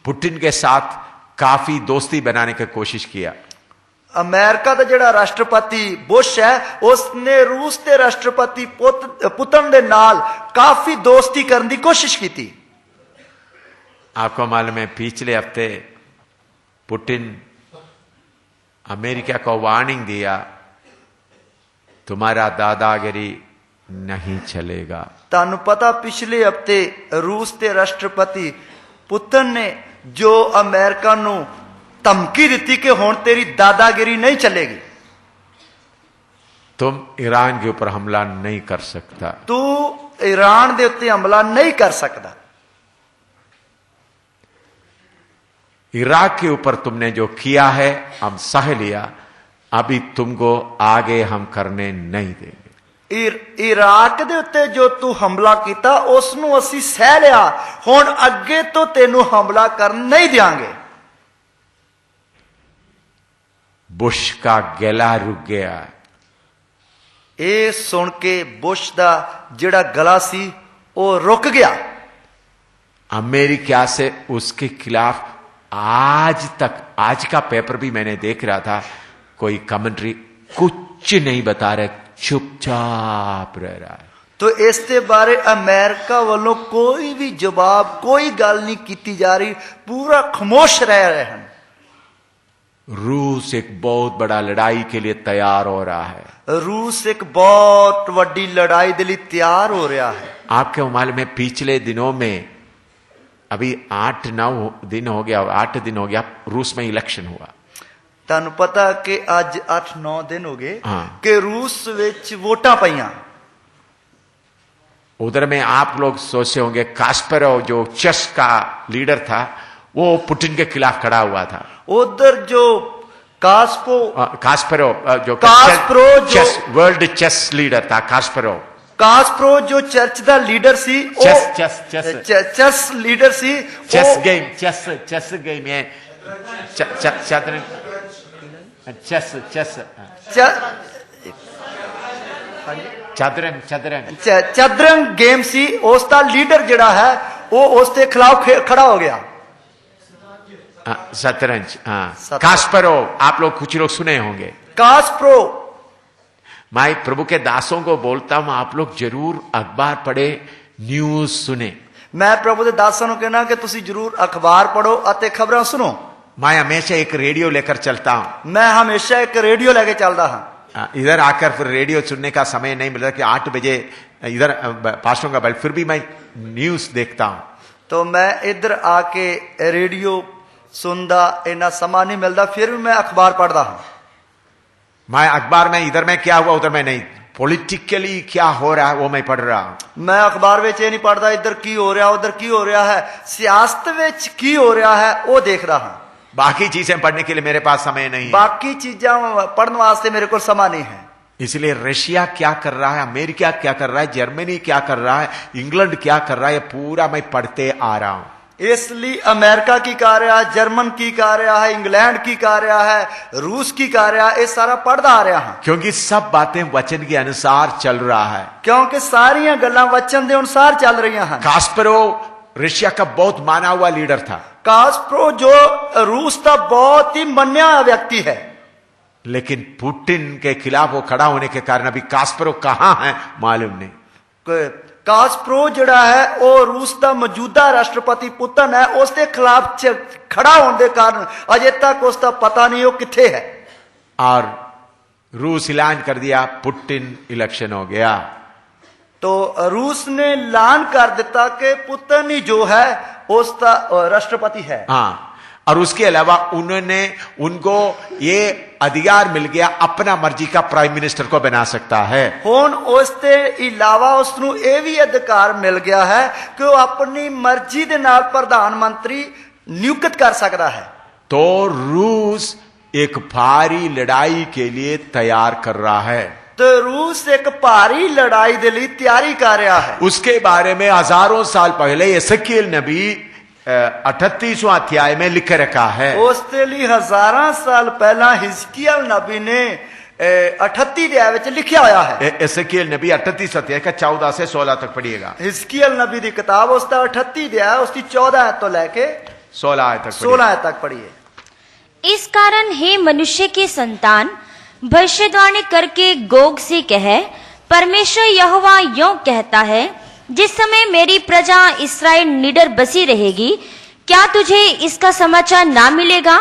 Putin के साथ काफी दोस्ती बनाने की कोशिश किया। अमेरिका का जिहड़ा राष्ट्रपति बुश है उसने रूस के राष्ट्रपति पुतिन दे नाल काफी दोस्ती करने की कोशिश की थी। आपको मालूम है पिछले हफ्ते पुतिन अमेरिका को वार्निंग दिया, तुम्हारा दादागिरी नहीं चलेगा। तानु पता पिछले हफ्ते रूस के राष्ट्रपति पुतिन ने जो अमेरिका नू धमकी दी कि हुण तेरी दादागिरी नहीं चलेगी, तुम ईरान के ऊपर हमला नहीं कर सकता, तू ईरान के उत्ते हमला नहीं कर सकता, इराक के ऊपर तुमने जो किया है हम सह लिया, अभी तुमको आगे हम करने नहीं देंगे। इराक दे उत्ते जो तू हमला किया उसनू असी सह लिया, हुण अगे तो तेनू हमला कर नहीं देंगे। बुश का गला रुक गया। ये सुन के बुश का जिहड़ा गला सी वो रुक गया। अमेरिका से उसके खिलाफ आज तक, आज का पेपर भी मैंने देख रहा था, कोई कमेंट्री कुछ नहीं बता रहे, चुपचाप रह रहा है। तो इसके बारे अमेरिका वालों कोई भी जवाब, कोई गल नहीं की जा रही, पूरा खामोश रह रहे हैं। रूस एक बहुत बड़ा लड़ाई के लिए तैयार हो रहा है। रूस एक बहुत बड़ी लड़ाई के लिए तैयार हो रहा है। आपके मालूम में पिछले दिनों में अभी 8-9 दिन हो गया, 8 दिन हो गया रूस में इलेक्शन हुआ। तुहानू पता कि अज 8-9 दिन हो गए हाँ। कि रूस विच वोटां पईयां। उधर में आप लोग सोचे होंगे कास्परोव जो चेस का लीडर था वो पुतिन के खिलाफ खड़ा हुआ था। उधर जो कास्परोव जो चेस वर्ल्ड चेस लीडर था, कास्परोव जो चर्च का leader C, chess leader C, chess game है, चदरंग गेम सी, उसका लीडर जिहड़ा है वो उसके खिलाफ खड़ा हो गया। शतरंज, कास्परोव, आप लोग कुछ लोग सुने होंगे कास्परोव। मैं प्रभु के दासों को बोलता हूं आप लोग जरूर अखबार पढ़े, न्यूज सुने। मैं प्रभु के दासों को कहना कि तुसी जरूर अखबार पढ़ो और खबरें सुनो। मैं हमेशा एक रेडियो लेकर चलता हूं। मैं हमेशा एक रेडियो लेके चलता हूं। इधर आकर फिर रेडियो सुनने का समय नहीं मिलता कि 8 बजे इधर पास्टरों का बैल, फिर भी मैं न्यूज देखता हूं। तो मैं इधर आके रेडियो सुनदा इतना समा नहीं मिलता, फिर भी मैं अखबार पढ़ता हूं। मैं अखबार में इधर में क्या हुआ उधर में नहीं, पॉलिटिकली क्या हो रहा है वो मैं पढ़ रहा हूं। मैं अखबार में ये नहीं पढ़ता इधर की हो रहा उधर की हो रहा है, सियासत विच की हो रहा है वो देख रहा हूं। बाकी चीजें पढ़ने के लिए मेरे पास समय नहीं है, बाकी चीजें पढ़ने वास्ते मेरे को समय नहीं है। इसलिए रशिया क्या कर रहा है, अमेरिका क्या कर रहा है, जर्मनी क्या कर रहा है, इंग्लैंड क्या कर रहा है, पूरा मैं पढ़ते आ रहा हूं। इसलिए अमेरिका की कर रहा है, जर्मन की कर रहा है, इंग्लैंड की कर रहा है, रूस की कर रहा है, ये सारा पढ़ता आ रहा है। क्योंकि सब बातें वचन के अनुसार चल रहा है, क्योंकि सारियां गल्लां वचन के अनुसार चल रही हैं। कास्परोव रशिया का बहुत माना हुआ लीडर था। कास्परोव जो रूस का बहुत ही मन्या व्यक्ति है, लेकिन पुतिन के खिलाफ वो खड़ा होने के कारण अभी कास्परोव कहां है मालूम नहीं। कास्परोव जड़ा है वो रूस का मौजूदा राष्ट्रपति पुतिन है, उसके खिलाफ खड़ा होने के कारण अजे तक उसका पता नहीं वो किथे है। और रूस ऐलान कर दिया पुतिन इलेक्शन हो गया, तो रूस ने ऐलान कर दिता कि पुतिन ही जो है उसका राष्ट्रपति है। हाँ, और उसके अलावा उनको ये अधिकार मिल गया अपना मर्जी का प्राइम मिनिस्टर को बना सकता है। हुण उसके अलावा उसनू ये भी अधिकार मिल गया है कि वो अपनी मर्जी के नाल प्रधानमंत्री नियुक्त कर सकता है। तो रूस एक भारी लड़ाई के लिए तैयार कर रहा है। तो रूस एक भारी लड़ाई के लिए तैयारी कर रहा है। उसके बारे में हजारों साल पहले यिर्मयाह नबी 38वां अध्याय में लिख रखा है। उसके लिए हजारों साल पहला हिजकिय्याह नबी ने 38 अध्याय लिखा हुआ है। यिर्मयाह नबी 38 अध्याय का 14 से 16 तक पढ़िएगा। हिजकिय्याह नबी की किताब उसका 38 अध्याय उसकी 14 तो लेके 16 आयत तक 16 आयत तक पढ़िए। इस कारण हे मनुष्य के संतान, भविष्यवाणी करके गोग से कह, परमेश्वर यहोवा यों कहता है, जिस समय मेरी प्रजा इस्राएल निडर बसी रहेगी, क्या तुझे इसका समाचार ना मिलेगा?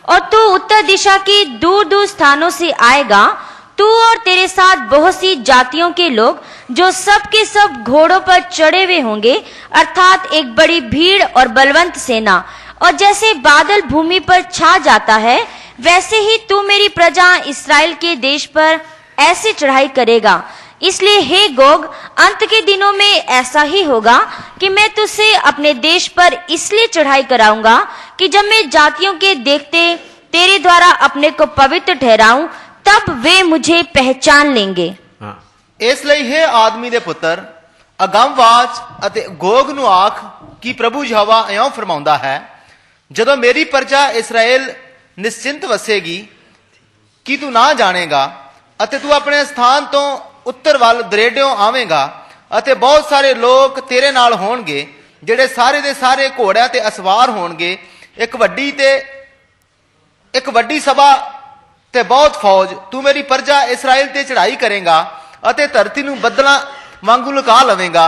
और तू उत्तर दिशा के दूर दूर स्थानों से आएगा, तू और तेरे साथ बहुत सी जातियों के लोग, जो सब के सब घोड़ों पर चढ़े हुए होंगे, अर्थात एक बड़ी भीड़ और बलवंत सेना। और जैसे बादल भूमि पर छा जाता है, वैसे ही तू मेरी प्रजा इस्राएल के देश पर ऐसी चढ़ाई करेगा। इसलिए हे गोग, अंत के दिनों में ऐसा ही होगा कि मैं तुझसे अपने देश पर इसलिए चढ़ाई कराऊंगा कि जब मैं जातियों के देखते तेरे द्वारा अपने को पवित्र ठहराऊं, तब वे मुझे पहचान लेंगे। इस ਲਈ हे आदमी दे पुत्र, अगमवाच ਅਤੇ ਗੋਗ ਨੂੰ ਆਖ कि प्रभु यहोवा ਇਉਂ फरमाਉਂਦਾ है, ਜਦੋਂ मेरी प्रजा इस्राएल निश्चिंत वसेगी कि तू ना जानेगा ਅਤੇ तू अपने स्थान तो उत्तर ਵੱਲ ਦਰੇਡਿਓਂ ਆਵੇਂਗਾ ਅਤੇ ਬਹੁਤ ਸਾਰੇ ਲੋਕ ਤੇਰੇ ਨਾਲ ਹੋਣਗੇ, ਜਿਹੜੇ ਸਾਰੇ ਦੇ ਸਾਰੇ ਘੋੜਿਆਂ ਤੇ ਅਸਵਾਰ ਹੋਣਗੇ। ਇੱਕ ਵੱਡੀ ਸਭਾ ਤੇ ਬਹੁਤ ਫੌਜ। ਤੂੰ ਮੇਰੀ ਪ੍ਰਜਾ ਇਸਰਾਇਲ ਤੇ ਚੜ੍ਹਾਈ ਕਰੇਗਾ ਅਤੇ ਧਰਤੀ ਨੂੰ ਬੱਦਲਾਂ ਵਾਂਗੂ ਲੁਕਾ ਲਵੇਂਗਾ।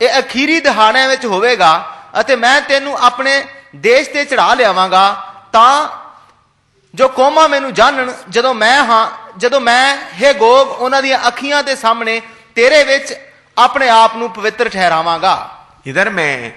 ਇਹ ਅਖੀਰੀ ਦਿਹਾੜਿਆਂ ਵਿੱਚ ਹੋਵੇਗਾ ਅਤੇ ਮੈਂ ਤੈਨੂੰ ਆਪਣੇ ਦੇਸ਼ ਤੇ ਚੜ੍ਹਾ ਲਿਆਵਾਂਗਾ, ਤਾਂ ਜੋ ਕੌਮਾਂ ਮੈਨੂੰ ਜਾਣਨ, ਜਦੋਂ ਮੈਂ हे ਗੋਗ ਉਹਨਾਂ ਦੀਆਂ ਅੱਖੀਆਂ ਦੇ ਸਾਹਮਣੇ ਤੇਰੇ ਵਿੱਚ अपने आप ਨੂੰ पवित्र ठहरावांगा। इधर में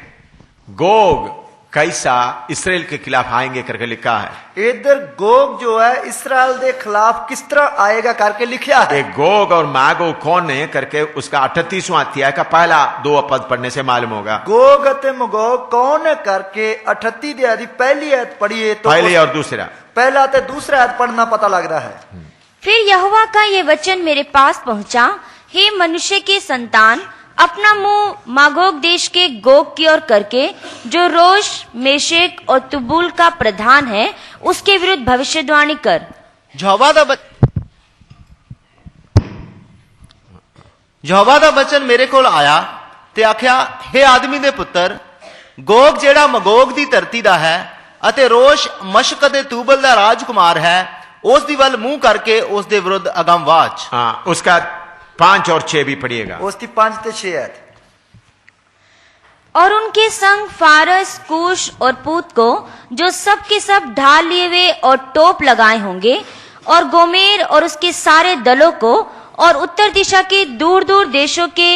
गोग कैसा इसराइल के खिलाफ आएंगे करके लिखा है। इधर गोग जो है इस्राएल के खिलाफ किस तरह आएगा करके लिखा है। गोग और मागोग कौन है करके उसका 38वां अध्याय का पहला 2 पद पढ़ने से मालूम होगा। गोग और मगोग कौन है करके 38 अध्याय की पहली आयत पढ़िए तो पहली और दूसरा, पहला तो दूसरा आयत पढ़ना पता लग रहा है। फिर यहोवा का ये वचन मेरे पास पहुंचा, हे मनुष्य के संतान, अपना मुंह मागोग देश के गोग की ओर करके, जो रोश, मेशेक और तुबूल का प्रधान है, उसके विरुद्ध भविष्यवाणी कर। यहोवा दा वचन मेरे कोल आया ते आख्या, हे आदमी दे पुत्र, गोग जेड़ा मगोग दी धरती दा है अते रोश मशक ते तुबल दा राजकुमार है, उस दी वल मुंह करके उस दे विरुद्ध अगमवाच। उसका 5 और 6 भी पढ़िएगा। उसकी 5 से 6 आयत। और उनके संग फारस, कूश और पूत को, जो सब के सब ढाल लिए हुए और टोप लगाए होंगे, और गोमेर और उसके सारे दलों को, और उत्तर दिशा के दूर दूर देशों के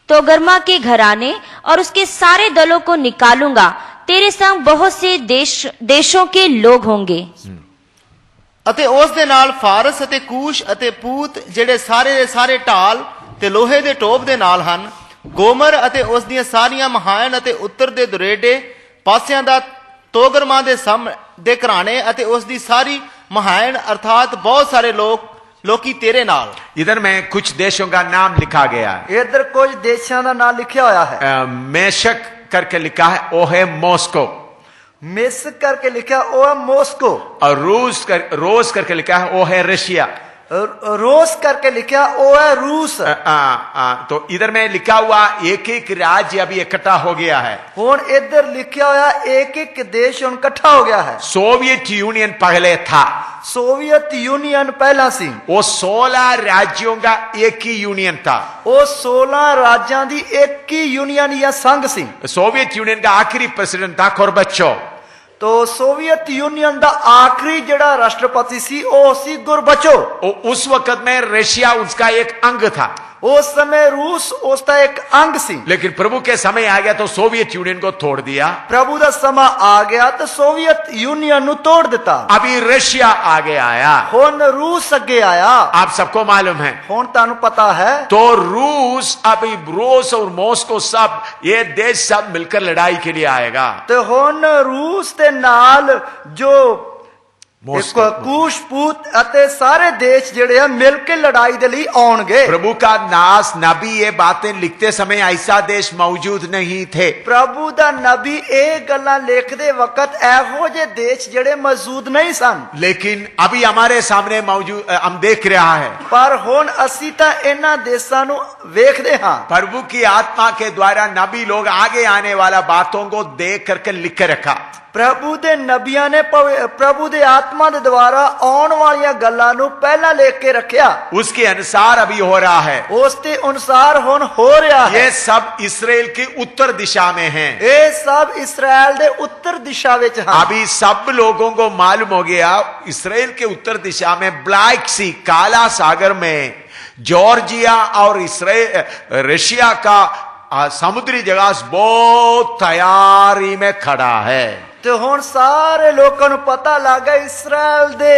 तोगरमा के घराने और उसके सारे दलों को निकालूंगा। तेरे संग बहुत से देशों के लोग होंगे। ਅਤੇ ਉਸ ਦੇ ਨਾਲ ਫਾਰਸ ਅਤੇ ਕੂਸ਼ ਅਤੇ ਪੂਤ, ਜਿਹੜੇ ਸਾਰੇ ਦੇ ਸਾਰੇ ਢਾਲ ਤੇ ਲੋਹੇ ਦੇ ਟੋਪ ਦੇ ਨਾਲ ਹਨ, ਗੋਮਰ ਅਤੇ ਉਸ ਦੀਆਂ ਸਾਰੀਆਂ ਮਹਾਨ ਅਤੇ ਉੱਤਰ ਦੇ ਦੁਰੇਡੇ ਪਾਸਿਆਂ ਦਾ ਤੋਗਰਮਾ ਦੇ ਦੇ ਘਰਾਣੇ ਅਤੇ ਉਸ ਦੀ ਸਾਰੀ ਮਹਾਨ, अर्थात बहुत सारे लोकी तेरे नाल। इधर में कुछ देशों का नाम लिखा गया है। इधर कुछ देशों का नाम लिखा हुआ है। मेशक करके लिखा है, वो है मॉस्को। मिस करके लिखा वो है मॉस्को। और रोस करके लिखा है, वो है रशिया। रोस करके लिखा वो है रूस। तो इधर में लिखा हुआ एक एक राज्य अभी इकट्ठा हो गया है। हुन इधर लिखा हुआ एक एक देश इकट्ठा हो गया है। सोवियत यूनियन पहले था। सोवियत यूनियन पहला सी। वो 16 राज्यों का एक ही यूनियन था। वो 16 राज्यों की एक ही यूनियन या संघ सी। सोवियत यूनियन का आखिरी प्रेसिडेंट था गोर्बाचोव। तो सोवियत यूनियन का आखिरी जड़ा राष्ट्रपति सी वो सी गोर्बाचोव। उस वक्त में रशिया उसका एक अंग था। उस समय रूस उसका एक अंग सी। लेकिन प्रभु के समय आ गया तो सोवियत यूनियन को तोड़ दिया। प्रभु का समय आ गया तो सोवियत यूनियन को तोड़ देता। अभी रशिया आगे आया, हुन रूस अगे आया। आप सबको मालूम है, हुन तानु पता है। तो रूस अभी रूस और मॉस्को सब ये देश सब मिलकर लड़ाई के लिए आएगा। तो हुन रूस के नाल जो कूश पूत अते सारे देश जेड़े हैं मिलके लड़ाई दे लिए आउणगे। प्रभु का नास नबी ये बातें लिखते समय ऐसा देश मौजूद नहीं थे। प्रभु दा नबी ए गल्लां लिखदे वक्त एहो जे देश जेड़े मौजूद नहीं सन। लेकिन अभी हमारे सामने मौजूद हम देख रहा है। पर हुन असी तां इन्हां देशां नूं वेखदे हां। प्रभु की आत्मा के द्वारा नबी लोग आगे आने वाला बातों को देख करके लिख के रखा। प्रभु दे नबियां ने प्रभु दे आत्मा दे द्वारा आने वाली गल्लां नूं पहला लिख के रखिया, उसके अनुसार अभी हो रहा है। उसके अनुसार हुण हो रहा है। ये सब इस्राएल की उत्तर दिशा में है। ये सब इस्राएल दे उत्तर दिशा विच हैं। अभी सब लोगों को मालूम हो गया इस्राएल के उत्तर दिशा में ब्लैक सी, काला सागर में जॉर्जिया और इस्राएल रशिया का समुद्री जहाज बहुत तैयारी में खड़ा है। तो हुण सारे लोगों को पता लग गया इस्राएल दे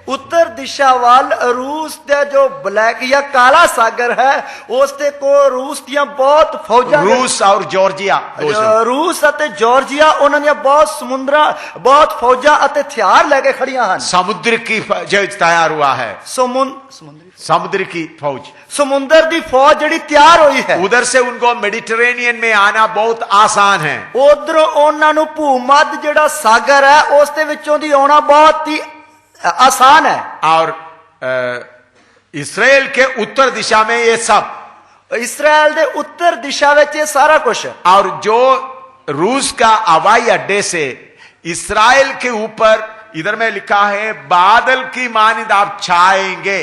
उत्तर दिशा वाल रूस दे जो ब्लैक या काला सागर है उसते को रूस दियां बहुत फौजां, रूस और जॉर्जिया, रूस अते जॉर्जिया उन्हां दियां बहुत समुद्रा बहुत फौजां अते हथियार लेके खड़ियां हैं। समुद्र की फौज तैयार हुआ है, समुद्र की फौज, समुद्र दी फौज जड़ी तैयार हुई है। उधर से उनको मेडिटेरेनियन में आना बहुत आसान है। उधरों उन्हां नूं भूमध्य जेड़ा सागर है उसदे विचों दी आना बहुत ही आसान है। और इस्राएल के उत्तर दिशा में ये सब, इस्राएल दे उत्तर दिशा में ये सारा कुछ, और जो रूस का हवाई अड्डे से इस्राएल के ऊपर इधर में लिखा है बादल की मानिंद आप छाएंगे।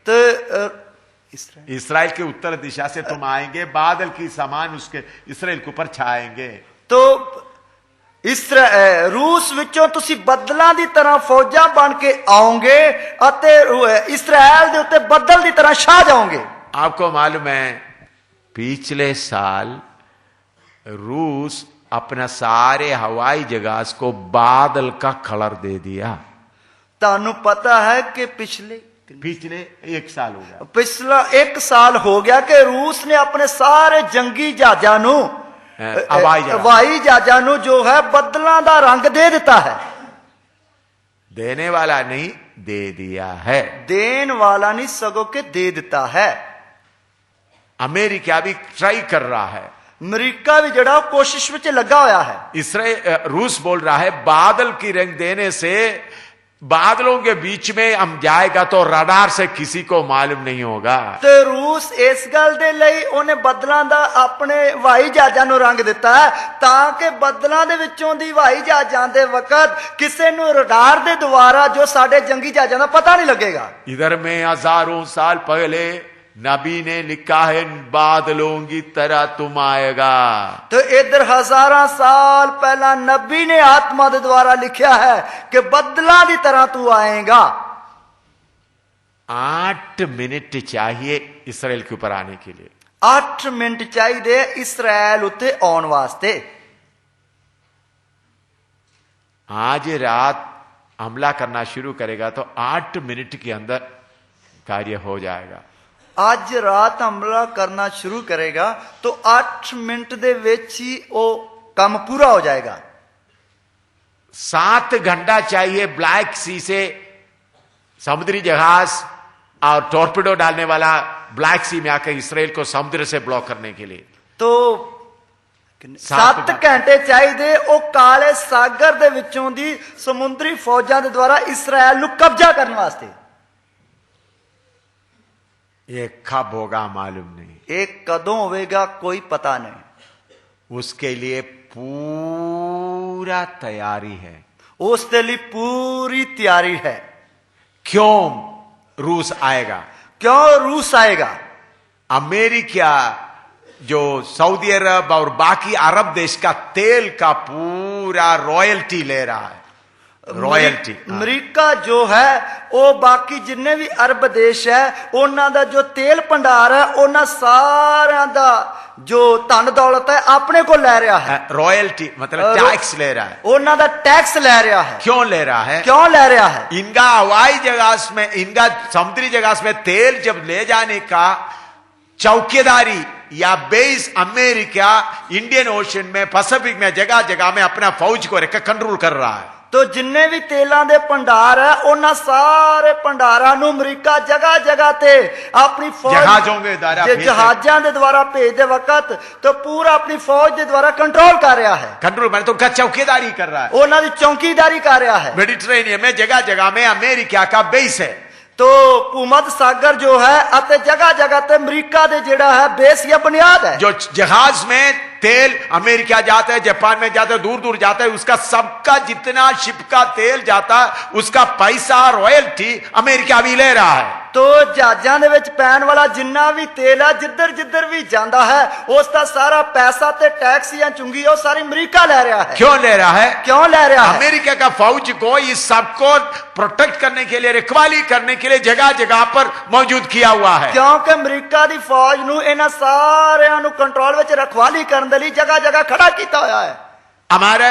तो इस्राएल के उत्तर दिशा से तुम आएंगे, बादल की समान उसके इस्राएल के ऊपर छाएंगे। तो रूस विचों तुसी बदलां दी तरह फौजां बन के आओगे अते इस्राएल दे उत्ते बदल दी तरह छा जाओगे। आपको मालूम है पिछले साल रूस अपना सारे हवाई जहाज को बादल का कलर दे दिया। तानू पता है कि पिछले 1 साल हो गया, पिछला 1 साल हो गया कि रूस ने अपने सारे जंगी जहाजां नू, हवाई जहाजां नू जो है बदलां दा रंग दे देता है। देने वाला नहीं, दे दिया है। देन वाला नहीं सगों के दे देता है। अमेरिका भी ट्राई कर रहा है, अमेरिका भी जड़ा कोशिश में लगा हुआ है। इस्राएल रूस बोल रहा है बादल की रंग देने से बादलों के बीच में हम जाएगा तो रडार से किसी को मालूम नहीं होगा। तो रूस इस गल दे लई उन्हें बदलां दा अपने हवाई जहाजां नूं रंग दिता है ताकि बदलां दे विचों दी हवाई जहाजां दे वक्त किसी नूं रडार दे द्वारा जो साडे जंगी जहाजां दा पता नहीं लगेगा। इधर में हजारों साल पहले नबी ने लिखा है बादलों की तरह तुम आएगा। तो इधर हजारों साल पहला नबी ने आत्मा के द्वारा लिखा है कि बदला की तरह तू आएगा। 8 मिनट चाहिए इस्राएल के ऊपर आने के लिए। 8 मिनट चाहिए इस्राएल उत्ते आने वास्ते। आज रात हमला करना शुरू करेगा तो 8 मिनट के अंदर कार्य हो जाएगा। आज रात हमला करना शुरू करेगा तो 8 मिनट दे विच ही वो काम पूरा हो जाएगा। 7 घंटा चाहिए ब्लैक सी से समुद्री जहाज और टॉर्पेडो डालने वाला ब्लैक सी में आकर इस्राएल को समुद्र से ब्लॉक करने के लिए। तो 7 घंटे चाहिए वो काले सागर दे विचों दी समुद्री फौजां दे द्वारा इस्राएल नूं कब्जा करने वास्ते। ये कब होगा मालूम नहीं, एक कदों होगा कोई पता नहीं। उसके लिए पूरा तैयारी है, उसके लिए पूरी तैयारी है। क्यों रूस आएगा? क्यों रूस आएगा? अमेरिका जो सऊदी अरब और बाकी अरब देश का तेल का पूरा रॉयल्टी ले रहा है। रॉयल्टी अमेरिका जो है वो बाकी जिन्ने भी अरब देश है उन्हां दा जो तेल भंडार है उन्हां सारा दा जो धन दौलत है अपने को ले रहा है। रॉयल्टी मतलब टैक्स ले रहा है, उन्हां दा टैक्स ले रहा है। क्यों ले रहा है? क्यों ले रहा है? इनका हवाई जहाज में, इनका समुद्री जहाज में तेल जब ले जाने का चौकीदारी या बेस अमेरिका इंडियन ओशन में, पैसिफिक में जगह जगह में अपना फौज को रखकर कंट्रोल कर रहा है। तो जिन्ने भी तेलों के भंडार है उन्हां सारे भंडारां नूं अमेरिका जगह जगह ते अपनी फौज जहाजों के द्वारा भेज दे वक्त तो पूरा अपनी फौज के द्वारा कंट्रोल कर रहा है। कंट्रोल मैंने तो चौकीदारी कर रहा है, उन्हां दी चौकीदारी कर रहा है। मेडिटेरेनियन में जगह जगह में अमेरिका का बेस है। तो भूमध्य सागर जो है अते जगह जगह ते अमेरिका दे जेड़ा है बेस या बुनियाद है। जो जहाज में तेल अमेरिका जाता है, जापान में जाता है, दूर दूर जाता है, उसका सबका जितना शिप का तेल जाता है उसका पैसा रॉयल्टी अमेरिका भी ले रहा है। ਤੋ ਜਹਾਜ਼ਾਂ ਦੇ ਵਿੱਚ ਪੈਣ ਵਾਲਾ ਜਿੰਨਾ ਵੀ ਤੇਲ ਆ ਜਿੱਧਰ ਜਿੱਧਰ ਵੀ ਜਾਂਦਾ ਹੈ ਉਸ ਦਾ ਸਾਰਾ ਪੈਸਾ ਤੇ टैक्स ਜਾਂ चुंगी ਉਹ ਸਾਰੀ ਅਮਰੀਕਾ ਲੈ ਰਿਹਾ ਹੈ। क्यों ले रहा है? क्यों ले रहा है? अमेरिका का फौज को इस सबको प्रोटेक्ट करने के लिए, रखवाली करने के लिए जगह जगह पर मौजूद किया हुआ है। ਕਿਉਂਕਿ ਅਮਰੀਕਾ ਦੀ ਫੌਜ ਨੂੰ ਇਹਨਾਂ ਸਾਰਿਆਂ ਨੂੰ ਕੰਟਰੋਲ ਵਿੱਚ ਰਖਵਾਲੀ ਕਰਨ ਦੇ ਲਈ ਜਗ੍ਹਾ ਜਗ੍ਹਾ ਖੜਾ ਕੀਤਾ ਹੋਇਆ ਹੈ। हमारे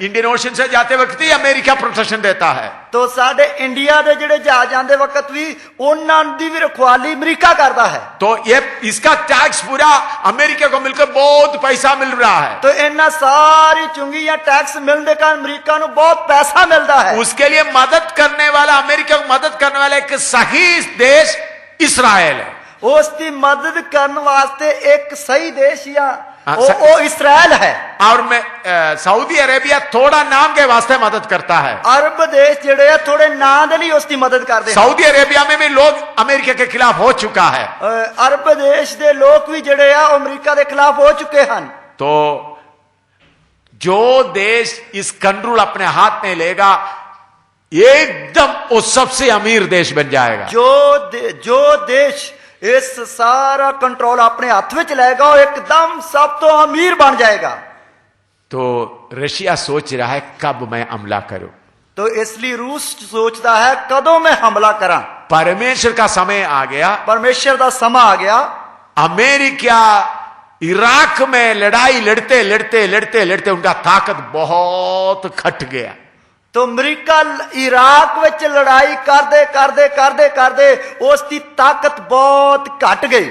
इंडियन ओशन से जाते वक्त ही अमेरिका प्रोटेक्शन देता है। ਤੋ ਸਾਡੇ ਇੰਡੀਆ ਦੇ ਜਿਹੜੇ ਜਹਾਜ਼ ਆਉਂਦੇ ਵਕਤ ਵੀ ਉਹਨਾਂ ਦੀ ਵੀ ਰਖਵਾਲੀ ਅਮਰੀਕਾ ਕਰਦਾ ਹੈ। तो ये इसका टैक्स पूरा अमेरिका को मिलकर बहुत पैसा मिल रहा है। तो ਇਹਨਾਂ ਸਾਰੀ ਚੁੰਗੀ ਜਾਂ ਟੈਕਸ ਮਿਲਣ ਦੇ ਕਾਰਨ ਅਮਰੀਕਾ ਨੂੰ ਬਹੁਤ ਪੈਸਾ ਮਿਲਦਾ ਹੈ। उसके लिए मदद करने वाला, अमेरिका को मदद करने वाला एक सही देश इसराइल है। ਉਸ ਦੀ ਮਦਦ ਕਰਨ ਵਾਸਤੇ ਇੱਕ ਸਹੀ ਦੇਸ਼ ਜਾਂ हाँ, ਉਹ ਇਸਰਾइल है। और मैं सऊदी अरेबिया थोड़ा नाम के वास्ते मदद करता है। अरब देश ਜਿਹੜੇ ਆ ਥੋੜੇ ਨਾਂ ਦੇ ਲਈ ਉਸ ਦੀ ਮਦਦ ਕਰਦੇ ਹਨ। सऊदी अरेबिया में भी लोग अमेरिका के खिलाफ हो चुका है। अरब देश ਦੇ ਲੋਕ ਵੀ ਜਿਹੜੇ ਆ ਉਹ ਅਮਰੀਕਾ ਦੇ ਖਿਲਾਫ ਹੋ ਚੁੱਕੇ ਹਨ। तो जो देश इस कंट्रोल अपने हाथ में लेगा एकदम वो सबसे अमीर देश बन जाएगा। जो देश ਇਸ ਸਾਰਾ ਕੰਟਰੋਲ ਆਪਣੇ ਹੱਥ ਵਿੱਚ ਲਏਗਾ ਉਹ ਇੱਕਦਮ ਸਭ ਤੋਂ ਅਮੀਰ ਬਣ ਜਾਏਗਾ। तो रशिया सोच रहा है कब मैं हमला करूं। तो इसलिए रूस सोचता है कदों मैं हमला करा। परमेश्वर का समय आ गया। परमेश्वर का समा आ गया। अमेरिका इराक में लड़ाई लड़ते लड़ते लड़ते लड़ते उनका ताकत बहुत घट गया। तो अमरीका इराक विच लड़ाई करदे करदे करदे करदे उसकी ताकत बहुत घट गई।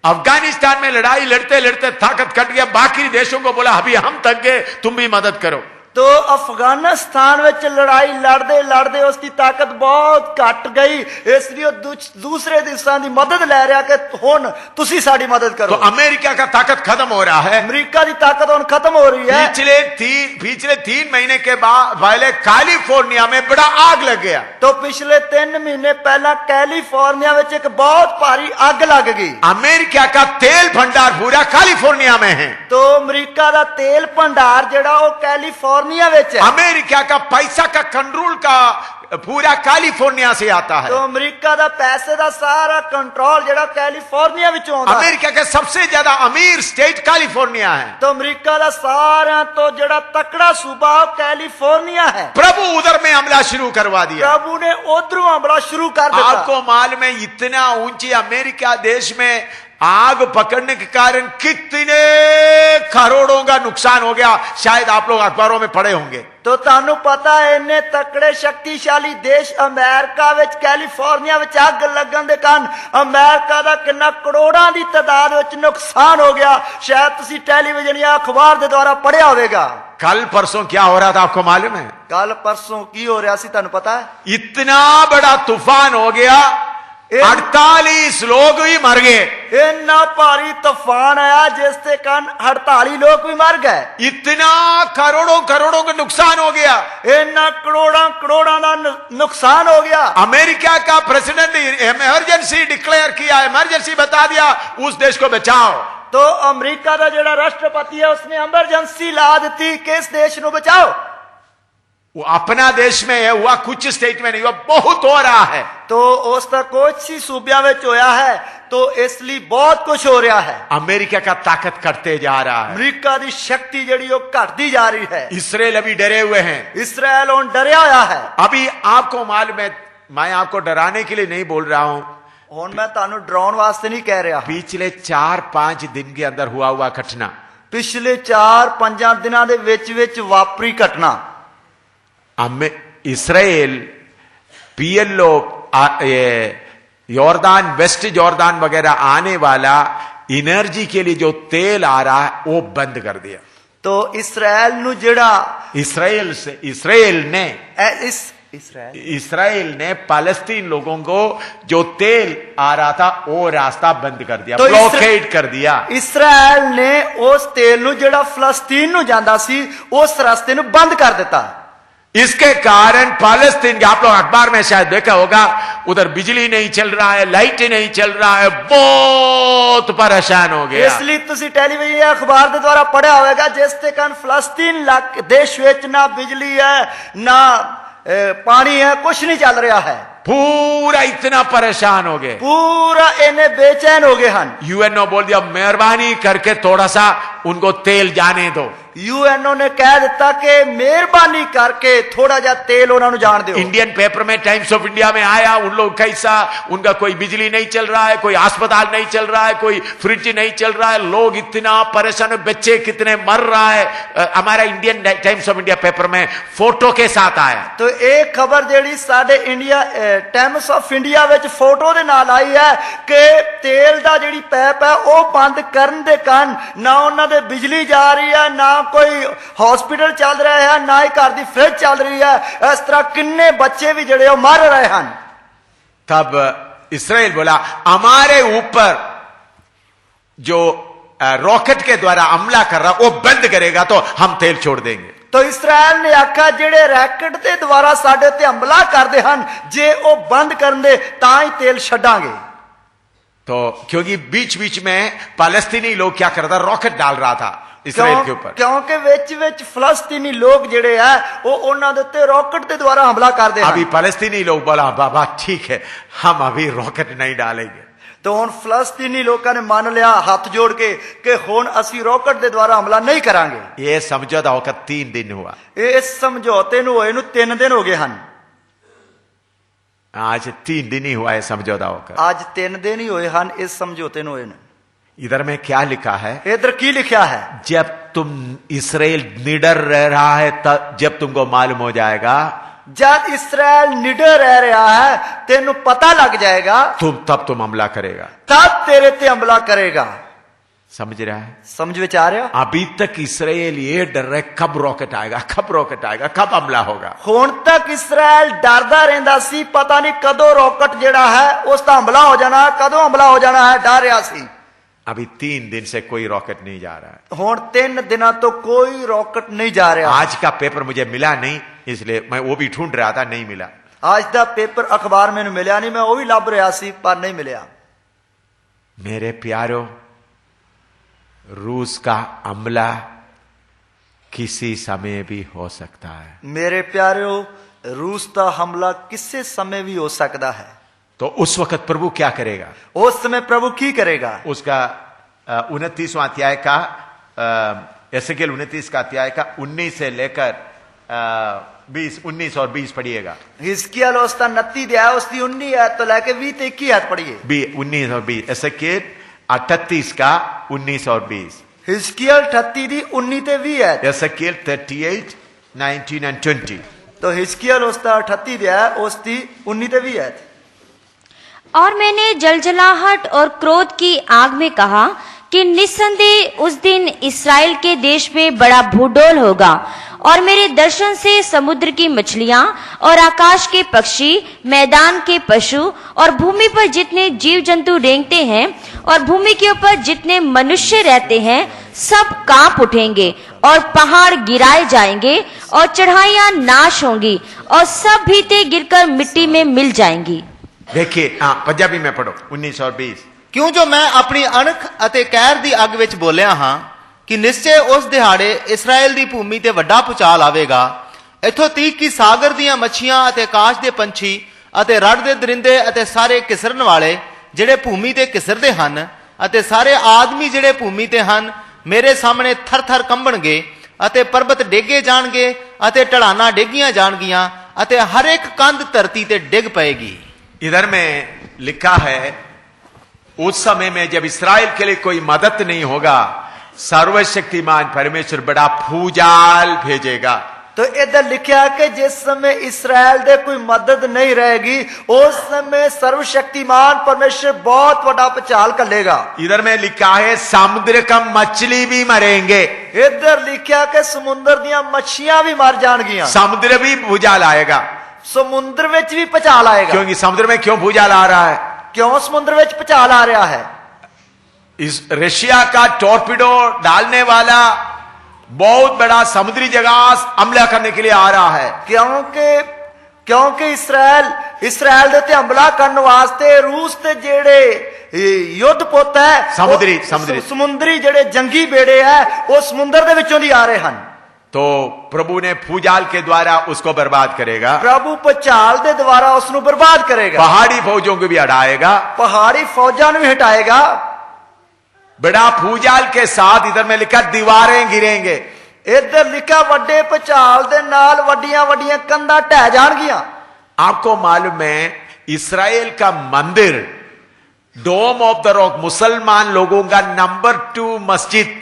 अफगानिस्तान में लड़ाई लड़ते लड़ते ताकत घट गया। बाकी देशों को बोला अभी हम थक गए, तुम भी मदद करो। तो अफगानिस्तान विच लड़ाई लड़दे लड़दे उसकी ताकत बहुत घट गई, इसलिए दूसरे देशों की मदद ले रहा कि हुण तुसी साडी मदद करो। तो अमेरिका का ताकत खत्म हो रहा है। अमेरिका की ताकत हुण खत्म हो रही है। पिछले 3 महीने के बाद पहले कैलिफोर्निया में बड़ा आग लग गया। तो पिछले 3 महीने पहला कैलिफोर्निया में एक बहुत भारी आग लग गई। अमेरिका का तेल भंडार पूरा कैलिफोर्निया में है। तो अमेरिका का तेल भंडार जेड़ा वो कैलिफोर्निया अमेरिका का पैसा का कंट्रोल का पूरा कैलिफोर्निया से आता है। तो अमेरिका का पैसे का सारा कंट्रोल जेड़ा कैलिफोर्निया विचों आंदा है। अमेरिका का सबसे ज्यादा अमीर स्टेट कैलिफोर्निया है। तो अमेरिका का सारा तो जेड़ा तकड़ा सूबा कैलिफोर्निया है। प्रभु उधर में हमला शुरू करवा दिया। प्रभु ने उधरों हमला शुरू कर दिया। आपको मालूम है इतना ऊंची अमेरिका देश में आग पकड़ने के कारण कितने करोड़ों का नुकसान हो गया, शायद आप लोग अखबारों में पढ़े होंगे। तो तानू पता है इन्ने तकड़े शक्तिशाली देश अमेरिका विच कैलिफोर्निया विच आग लगन दे कारण अमेरिका दा कितना करोड़ां दी तादाद विच नुकसान हो गया, शायद तुसी टेलीविजन या अखबार दे द्वारा पढ़िया होवेगा। कल परसों क्या हो रहा था आपको मालूम है? कल परसों की हो रहा सी तानू पता है? इतना बड़ा तूफान हो गया, 48 लोग भी मर गए। इतना भारी तूफान आया जिसके कारण 48 लोग भी मर गए। इतना करोड़ों करोड़ों का नुकसान हो गया। इतना करोड़ों करोड़ों का नुकसान हो गया। अमेरिका का प्रेसिडेंट इमरजेंसी डिक्लेयर किया, इमरजेंसी बता दिया उस देश को बचाओ। तो अमेरिका का जो राष्ट्रपति है उसने इमरजेंसी ला दी कि इस देश को बचाओ। वो अपना देश में है, हुआ कुछ स्टेट में नहीं हुआ, बहुत हो रहा है। तो उसका कुछ ही सूबिया में होया है, तो इसलिए बहुत कुछ हो रहा है। अमेरिका का ताकत घटते जा रहा है। अमेरिका की शक्ति जड़ी घटती जा रही है। इसराइल अभी डरे हुए हैं। इसराइल उन डरया हुआ है। अभी आपको मालूम है, मैं आपको डराने के लिए नहीं बोल रहा हूं, हुण मैं तानू डराउण वास्ते नहीं कह रहा। पिछले 4-5 दिन के अंदर हुआ घटना, पिछले 4-5 दिनों के विच वापरी घटना, इसराइल पीएलओ यॉर्दान, वेस्ट जॉर्दान वगैरह आने वाला एनर्जी के लिए जो तेल आ रहा है वो बंद कर दिया। तो इसराइल नु जेड़ा इसराइल ने पैलेस्टीन लोगों को जो तेल आ रहा था वो रास्ता बंद कर दिया, तो ब्लॉकेड कर दिया। इसराइल ने उस तेल नु जेड़ा फलस्तीन नु जांदा सी उस रास्ते नु बंद कर दिता। इसके कारण फालस्तीन के, आप लोग अखबार में शायद देखा होगा, उधर बिजली नहीं चल रहा है, लाइट नहीं चल रहा है, बहुत परेशान हो गया। ਇਸ ਲਈ ਤੁਸੀਂ ਟੈਲੀਵਿਜ਼ਨ ਜਾਂ ਅਖਬਾਰ ਦੇ ਦੁਆਰਾ ਪੜਿਆ ਹੋਵੇਗਾ, ਜਿਸ ਤੇ ਕਾਰਨ ਫਲਸਤੀਨ ਦੇਸ਼ ਵਿੱਚ ਨਾ ਬਿਜਲੀ ਹੈ ਨਾ ਪਾਣੀ ਹੈ, ਕੁਝ ਨਹੀਂ ਚੱਲ ਰਿਹਾ ਹੈ। पूरा इतना परेशान हो गए। पूरा इन्हें बेचैन हो गए हन। यूएनओ बोल दिया मेहरबानी करके थोड़ा सा उनको तेल जाने दो। यूएनओ ने कह दिता कि मेहरबानी करके थोड़ा जा तेल उन्होंने जान दो। इंडियन पेपर में, टाइम्स ऑफ इंडिया में आया, उन लोग कैसा, उनका कोई बिजली नहीं चल रहा है, कोई अस्पताल नहीं चल रहा है, कोई फ्रिज नहीं चल रहा है, लोग इतना परेशान, बच्चे कितने मर रहा है। हमारा Indian Times of India paper में फोटो के साथ आया। तो एक खबर जेड़ी साडे इंडिया टाइम्स ऑफ इंडिया विच फोटो दे नाल आई है कि तेल दा जेड़ी पैप है वो बंद करन दे कारण ना उन्हां दे बिजली जा रही है, ना कोई हॉस्पिटल चल रहा है, ना ही घर दी फ्रिज चल रही है। इस तरह किन्ने बच्चे भी जड़े मर रहे हैं। तब इस्राएल बोला हमारे ऊपर जो रॉकेट के द्वारा हमला कर रहा वो बंद करेगा तो हम तेल छोड़ देंगे। तो इसराइल ने आखा जेड़े रैकेट के द्वारा साडे ते हमला करते हैं जे वो बंद कर दे तां ही तेल छड्डांगे। तो क्योंकि बीच बीच में फालस्तीनी लोग क्या कर रहा था, रॉकेट डाल रहा था इसराइल के ऊपर, क्योंकि विच विच फलस्तीनी लोग जेड़े है वो उन्हां दे उत्ते रॉकेट के द्वारा हमला करते हैं। अभी फालस्तीनी लोग बोला बाबा ठीक है हम अभी रॉकेट नहीं डालेंगे। तो हुण फलस्तीनी लोगों ने मान लिया हाथ जोड़ के कि हुण असीं रॉकेट के द्वारा हमला नहीं करांगे। ये समझौता होकर 3 दिन हुआ। इस समझौते नूं होए नूं 3 दिन हो गए हैं। आज 3 दिन ही हुआ है समझौता होकर। आज 3 दिन ही हुए हैं इस समझौते नूं होए नूं। इधर में क्या लिखा है, इधर की लिखा है, जब तुम इस्राएल निडर रह रहा है तब जब तुमको मालूम हो जाएगा, जब इस्राएल निडर रह रहा है तेनू पता लग जाएगा तब तुम हमला करेगा, तब तेरे ते हमला करेगा। समझ रहा है? समझ में आ रहा? अभी तक इस्राएल ये डर रहा है कब रॉकेट आएगा, कब रॉकेट आएगा, कब हमला होगा। हुण तक इस्राएल डरदा रहिंदा सी, पता नहीं कदों रॉकेट जेड़ा है उसका हमला हो जाना है, कदों हमला हो जाना है, डर रहा सी। अभी 3 दिन से कोई रॉकेट नहीं जा रहा है। हुण 3 दिनों तो कोई रॉकेट नहीं जा रहा। आज का पेपर मुझे मिला नहीं, इसलिए मैं वो भी ढूंढ रहा था, नहीं मिला। आज दा पेपर अखबार मैंने मिला नहीं, मैं वो भी लभ रहा सी पर नहीं मिला। मेरे प्यारो, रूस का हमला किसी समय भी हो सकता है। मेरे प्यारो, रूस का हमला किसी समय भी हो सकता है। तो उस वक्त प्रभु क्या करेगा? उस समय प्रभु की करेगा? उसका 29वां अध्याय का एसेकिएल 29 का अध्याय का 19 से लेकर 19 और 20 पढ़िएगा। हिजकिय्याह उसका 29 अध्याय उसकी 19 है तो लेके 20 ते 21 आयत पढ़िए। 19 और 20 एसेकिएल 38 का 19 और 20। हिजकिय्याह 38 दी 19 ते 20 है। एसेकिएल 38, 19 and 20। तो हिजकिय्याह उसका 38 अध्याय उसकी 19 ते 20 है। और मैंने जलजलाहट और क्रोध की आग में कहा कि निस्संदेह उस दिन इस्राएल के देश में बड़ा भूडोल होगा, और मेरे दर्शन से समुद्र की मछलियां और आकाश के पक्षी, मैदान के पशु और भूमि पर जितने जीव जंतु रेंगते हैं और भूमि के ऊपर जितने मनुष्य रहते हैं सब कांप उठेंगे, और पहाड़ गिराए जाएंगे और चढ़ाइयां नाश होंगी और सब भीते गिरकर मिट्टी में मिल जाएंगी। देखिए, पंजाबी में पढ़ो 19 और 20। क्यों जो मैं अपनी अणख ਅਤੇ ਕਹਿਰ ਦੀ ਅੱਗ ਵਿੱਚ ਬੋਲਿਆ ਹਾਂ ਕਿ ਨਿਸ਼ਚੈ ਉਸ ਦਿਹਾੜੇ ਇਸਰਾਇਲ ਦੀ ਭੂਮੀ ਤੇ ਵੱਡਾ ਭੁਚਾਲ ਆਵੇਗਾ, ਇੱਥੋਂ ਤੀਕ ਕਿ ਸਾਗਰ ਦੀਆਂ ਮੱਛੀਆਂ ਅਤੇ ਆਕਾਸ਼ ਦੇ ਪੰਛੀ ਅਤੇ ਰੜ ਦੇ ਦਰਿੰਦੇ ਅਤੇ ਸਾਰੇ ਕਿਸਰਨ ਵਾਲੇ ਜਿਹੜੇ ਭੂਮੀ ਤੇ ਕਿਸਰਦੇ ਹਨ ਅਤੇ ਸਾਰੇ ਆਦਮੀ ਜਿਹੜੇ ਭੂਮੀ ਤੇ ਹਨ ਮੇਰੇ ਸਾਹਮਣੇ ਥਰ-ਥਰ ਕੰਬਣਗੇ ਅਤੇ ਪਰਬਤ ਡੇਗੇ ਜਾਣਗੇ ਅਤੇ ਢਲਾਨਾਂ ਡੇਗੀਆਂ ਜਾਣਗੀਆਂ ਅਤੇ ਹਰ ਇੱਕ ਕੰਧ ਧਰਤੀ ਤੇ ਡਿੱਗ ਪਏਗੀ। इधर में लिखा है उस समय में जब इस्राएल के लिए कोई मदद नहीं होगा, सर्वशक्तिमान परमेश्वर बड़ा भूजाल भेजेगा। तो इधर लिखा कि जिस समय इस्राएल दे कोई मदद नहीं रहेगी उस समय सर्वशक्तिमान परमेश्वर बहुत बड़ा भूचाल करेगा। इधर में लिखा है समुद्र का मछली भी मरेंगे। इधर लिखा कि समुद्र दियां मछलियां भी मर जाएंगी। समुद्र भी भूचाल आएगा। समुद्र में भी भूचाल आएगा। क्योंकि समुद्र में क्यों भूचाल आ रहा है? क्यों समुद्र में भूचाल आ रहा है? इस रशिया का टॉर्पिडो डालने वाला बहुत बड़ा समुद्री जहाज हमला करने के लिए आ रहा है। क्योंकि इस्राएल ਦੇ ਤੇ ਹਮਲਾ ਕਰਨ ਵਾਸਤੇ रूस ਤੇ ਜਿਹੜੇ युद्ध ਪੁੱਤ ਹੈ ਸਮੁੰਦਰੀ ਜਿਹੜੇ ਜੰਗੀ ਬੇੜੇ ਹੈ ਉਹ ਸਮੁੰਦਰ ਦੇ ਵਿੱਚੋਂ ਦੀ ਆ ਰਹੇ ਹਨ। तो प्रभु ने भूजाल के द्वारा उसको बर्बाद करेगा, प्रभु भूचाल के द्वारा उसको बर्बाद करेगा, पहाड़ी फौजों को भी हटाएगा, पहाड़ी फौजा भी हटाएगा। बड़ा भूजाल के साथ इधर में लिखा दीवारें गिरेंगे, इधर लिखा वड्डे भूचाल दे नाल वड्डियां वड्डियां कंधा ढह जाणगियां। आपको मालूम है इस्राएल का मंदिर डोम ऑफ द रॉक, मुसलमान लोगों का नंबर 2 मस्जिद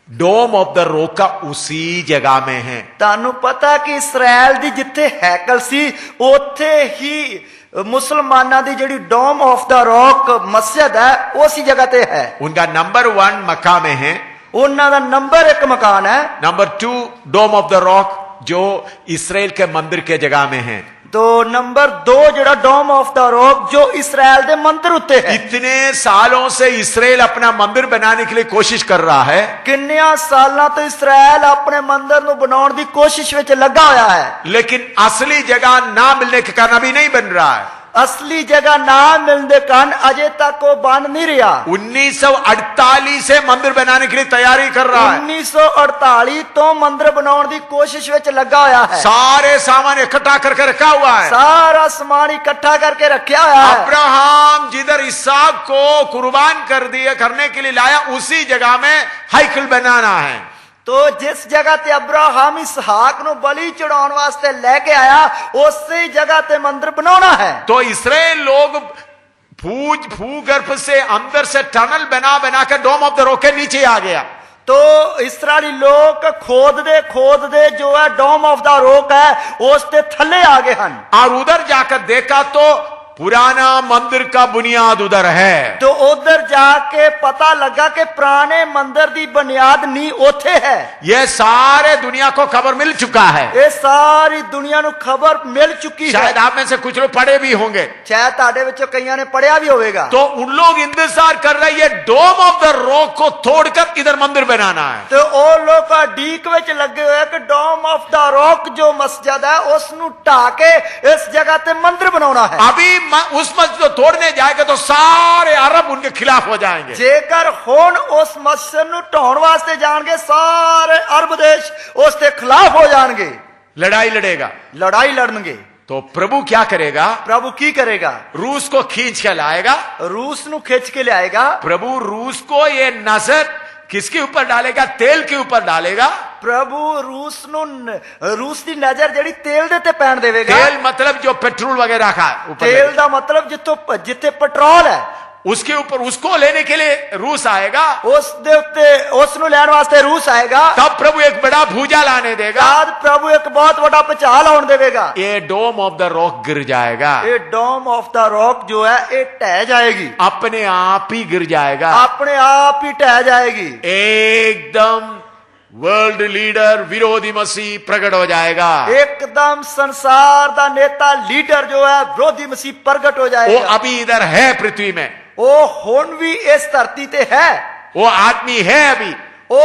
डोम ऑफ द रॉक का उसी जगह में है। तानू पता कि इस्राएल दी जिथे हैकल सी उथे ही मुसलमाना दी जिहड़ी डोम ऑफ द रॉक मस्जिद है उसी जगह ते है। उनका नंबर 1 मक्का में है, उन्हां दा नंबर 1 मकान है। Number 2 Dome of the Rock जो इस्राएल के मंदिर के जगह में है। तो नंबर 2 जो डोम ऑफ द रॉक जो इस्राएल के मंदिर उत्ते है। इतने सालों से इस्राएल अपना मंदिर बनाने के लिए कोशिश कर रहा है। किन्नियां सालों तो इस्राएल अपने मंदिर को बनाने की कोशिश में लगा होया है, लेकिन असली जगह ना मिलने के कारण अभी नहीं बन रहा है। असली जगह ना मिलने के कारण अजय तक वो बन नहीं रहा। 1948 से मंदिर बनाने के लिए तैयारी कर रहा है। 1948 तो मंदिर बनाने की कोशिश में लगा होया है। सारे सामान इकट्ठा करके रखा हुआ है, सारा सामान इकट्ठा करके रखा हुआ है। अब्राहम जिधर इसहाक को कुर्बान कर दिए करने के लिए लाया उसी जगह में हाइकल बनाना है। तो जिस जगह ते अब्राहम इसहाक नु बलि चढ़ाने वास्ते लेके आया उसी जगह ते मंदिर बनाना है। तो इस्राएल लोग भूगर्भ से अंदर से टनल बना बना कर डोम ऑफ द रॉक के नीचे आ गया। तो इस्राएली लोग खोद दे जो है डोम ऑफ द रॉक है उसके थल्ले आ गए हैं। और उधर जाकर देखा तो पुराना मंदिर का बुनियाद उधर है। तो उधर जाके पता लगा कि पुराने मंदिर की बुनियाद नी ओथे है। यह सारे दुनिया को खबर मिल चुका है, ये सारी दुनिया को खबर मिल चुकी है। शायद आप में से कुछ लोग पढ़े भी होंगे, शायद ताड़े विचों कईयां ने पढ़िया भी होगा। तो उन लोग इंतजार कर रहे हैं डोम ऑफ द रॉक को तोड़कर इधर मंदिर बनाना है। तो वो लोग डीक विच लगे हुए कि डोम ऑफ द रॉक जो मस्जिद है उसनु ढा के इस जगह ते मंदिर बनाना है। अभी उस मस्जिद को तोड़ने जाएगा तो सारे अरब उनके खिलाफ हो जाएंगे। जेकर हुण उस मस्जिद नु ढाउण वास्ते जाणगे सारे अरब देश उसके खिलाफ हो जाएंगे, लड़ाई लड़नगे। तो प्रभु क्या करेगा? प्रभु की करेगा? रूस को खींच के लाएगा, रूस नु खींच के लाएगा। प्रभु रूस को ये नजर किसके ऊपर डालेगा? तेल के ऊपर डालेगा। प्रभु रूस की नजर जड़ी तेल दे ते पैन देवेगा। तेल मतलब जो पेट्रोल वगैरह का ऊपर, तेल दा मतलब जिथे पेट्रोल है उसके ऊपर उसको लेने के लिए रूस आएगा, उसनु लेने वास्ते रूस आएगा। तब प्रभु एक बड़ा भूजाल आने देगा, तब प्रभु एक बहुत बड़ा भूचाल आने देगा। ये डोम ऑफ द रॉक गिर जाएगा। ये डोम ऑफ द रॉक जो है ये टह जाएगी, अपने आप ही गिर जाएगा, अपने आप ही टह जाएगी। एकदम वर्ल्ड लीडर विरोधी मसीह प्रकट हो जाएगा। एकदम संसार दा नेता लीडर जो है विरोधी मसीह प्रकट हो जाएगा। वो अभी इधर है पृथ्वी में, वो हुण भी इस धरती ते है, वो आदमी है अभी, वो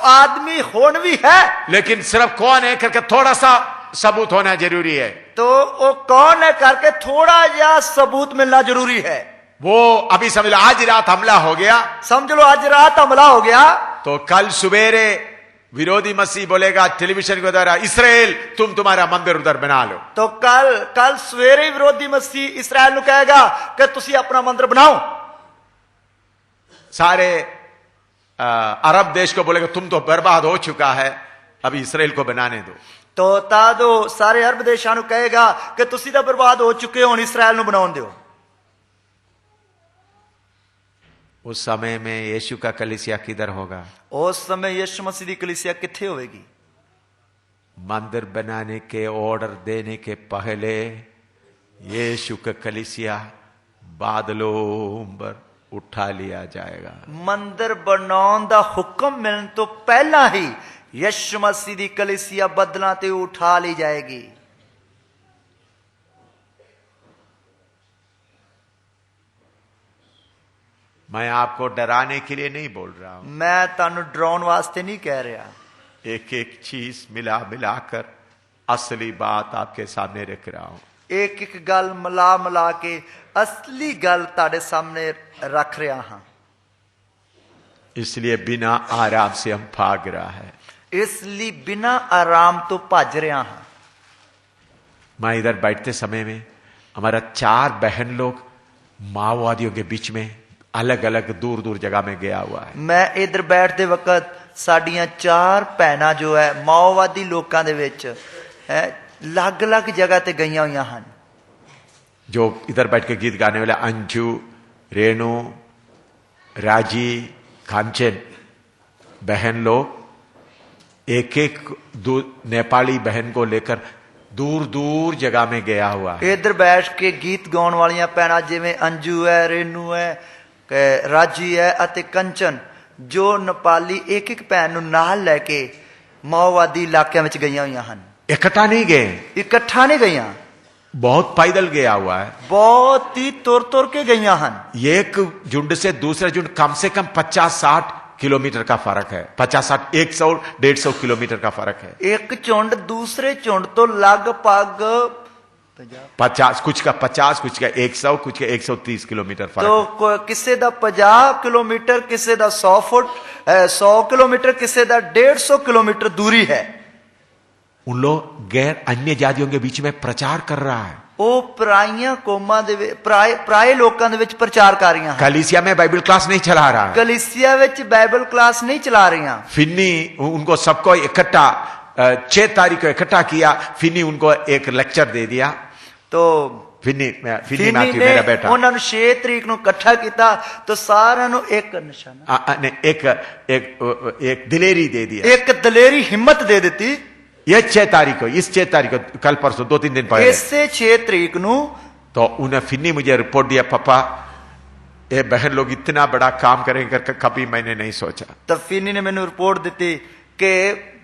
आदमी हुण भी है, लेकिन सिर्फ कौन है करके थोड़ा सा सबूत होना जरूरी है। तो वो कौन है करके थोड़ा या सबूत मिलना जरूरी है। वो अभी समझ लो आज रात हमला हो गया, समझ लो आज रात हमला हो गया, तो कल सुबेरे विरोधी मसीह बोलेगा टेलीविजन के द्वारा, इसराइल तुम तुम्हारा मंदिर उधर बना लो। तो कल सवेरे विरोधी मसीह इसराइल नु कहेगा कि तुसी अपना मंदिर बनाओ। सारे अरब देश को बोलेगा तुम तो बर्बाद हो चुका है, अभी इसराइल को बनाने दो। तो तादो सारे अरब देशों नु कहेगा कि तुसी तो बर्बाद हो चुके हो, इसराइल नु बनाओ दो। उस समय में यीशु का कलीसिया किधर होगा? उस समय यीशु मसीह की कलीसिया किथे होगी? मंदिर बनाने के ऑर्डर देने के पहले यीशु का कलीसिया बादलों पर उठा लिया जाएगा। मंदिर बनाने दा हुक्म मिलने तो पहला ही यीशु मसीह की कलीसिया बदलां ते उठा ली जाएगी। मैं आपको डराने के लिए नहीं बोल रहा हूं, मैं तानु डराने वास्ते नहीं कह रहा। एक एक चीज मिला मिलाकर असली बात आपके सामने रख रहा हूं। एक एक गल मिला मिला के असली गल ताड़े सामने रख रहा हाँ। इसलिए बिना आराम से हम भाग रहा है। इसलिए बिना आराम तो भज रहा हाँ। मैं इधर बैठते समय में हमारा 4 बहन लोग माओवादियों के बीच में अलग अलग दूर दूर जगह में गया हुआ है। मैं इधर बैठते वक्त साडियां 4 भैनां जो है माओवादी लोगों दे विच अलग अलग जगह ते गईयां हुई हैं। जो इधर बैठ के गीत गाने वाले अंजू, रेणु, राजी, कांचन बहन लोग एक एक नेपाली बहन को लेकर दूर दूर जगह में गया हुआ है। इधर बैठ के गीत गाउन वालियां भैनां जिवें अंजू है, रेणु है, राजी है अते कंचन, जो नेपाली एक एक भैन नूं नाल लैके माओवादी इलाकों में गईयां हुई हैं। इकट्ठा नहीं गए, इकट्ठा नहीं गईयां, बहुत पैदल गया हुआ है। बहुत ही तुर तुर के गईयां हैं। एक झुंड से दूसरे झुंड कम से कम 50-60 किलोमीटर का फर्क है। 50-60, 100-150 किलोमीटर का फर्क है। एक झुंड दूसरे झुंड तो लगभग 50, कुछ का 50, कुछ का 100, कुछ का 130 किलोमीटर फर्क तो किसी का 50 किलोमीटर, किसी का 100 फुट 100 किलोमीटर, किसी का 150 किलोमीटर दूरी है। उन लोग गैर अन्य जातियों के बीच में प्रचार कर रहा है। वो पराइयां कौमां दे पराए लोकां दे विच प्रचार कर रही हैं। कलीसिया में बाइबल क्लास नहीं चला रहा है। कलीसिया विच बाइबल क्लास नहीं चला रही हैं। फिन्नी उनको सबको इकट्ठा 6 तारीख को इकट्ठा किया। फिन्नी उनको एक लेक्चर दे दिया। तो फिन्नी फिन्नी मैथ्यू ने मेरा बेटा उन्होंने 6 तारीख को इकट्ठा किया तो सारा नु एक निशाना एक दिलेरी दे दिया, एक दलेरी हिम्मत दे दी। ये 6 तारीख को, इस 6 तारीख को, कल परसों 2-3 दिन पहले इससे 6 तारीख नु तो उन्हें फिन्नी मुझे रिपोर्ट दिया, पापा ये बहन लोग इतना बड़ा काम करेंगे कभी मैंने नहीं सोचा। तब फिन्नी ने मैंने रिपोर्ट दी कि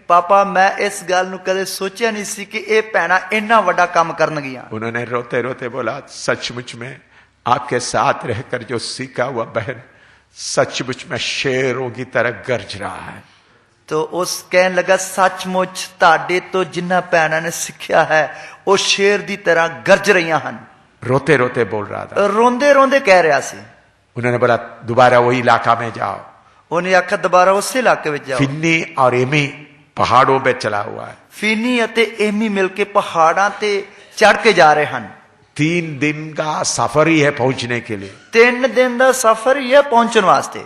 पापा मैं इस गल नूं कदे सोचा नहीं सी कि ये भैणां इन्ना वड्डा काम करनगियां। उन्होंने रोते रोते बोला, सचमुच में आपके साथ रहकर जो सीखा हुआ बहन सचमुच में शेरों की तरह गरज रहा है। तो उस कहने लगा, सचमुच ताडे तो जिन्ना भैणां ने सीखा है वो शेर की तरह गरज रही हैं। रोते रोते बोल रहा था, रोंदे रोंदे कह रहा सी। उन्होंने बोला दोबारा वही इलाका में जाओ। उन्हें आखा दोबारा उस इलाके में जाओ। फिन्नी और एमी पहाड़ों पे चला हुआ है। फिनी अते एमी मिलके पहाड़ां ते चढ़ के जा रहे हैं। 3 दिन का सफर ही है पहुंचने के लिए। 3 दिन का सफर ही है पहुंचने वास्ते।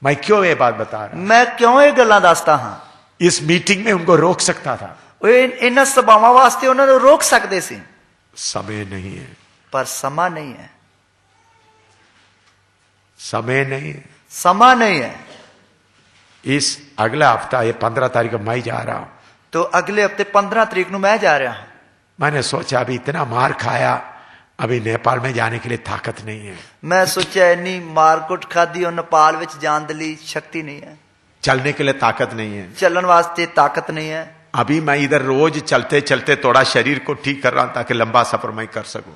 मैं क्यों ये बात बता रहा हूं? मैं क्यों ये गल्लां दसदा हां? इस मीटिंग में उनको रोक सकता था, इन्हां सभावां वास्ते उन्होंने रोक सकते सी, समय नहीं है। पर समा नहीं है। समय नहीं है, समा नहीं है। इस अगला हफ्ता ये 15 तारीख को मैं जा रहा हूं। तो अगले हफ्ते 15 तारीख को मैं जा रहा हूं। मैंने सोचा अभी इतना मार खाया, अभी नेपाल में जाने के लिए ताकत नहीं है। मैं सोचा इन्नी मारकुट खादी और नेपाल विच जान दे लई शक्ति नहीं है, चलने के लिए ताकत नहीं है, चलन वास्ते ताकत नहीं है। अभी मैं इधर रोज चलते चलते थोड़ा शरीर को ठीक कर रहा हूं ताकि लंबा सफर मैं कर सकूं।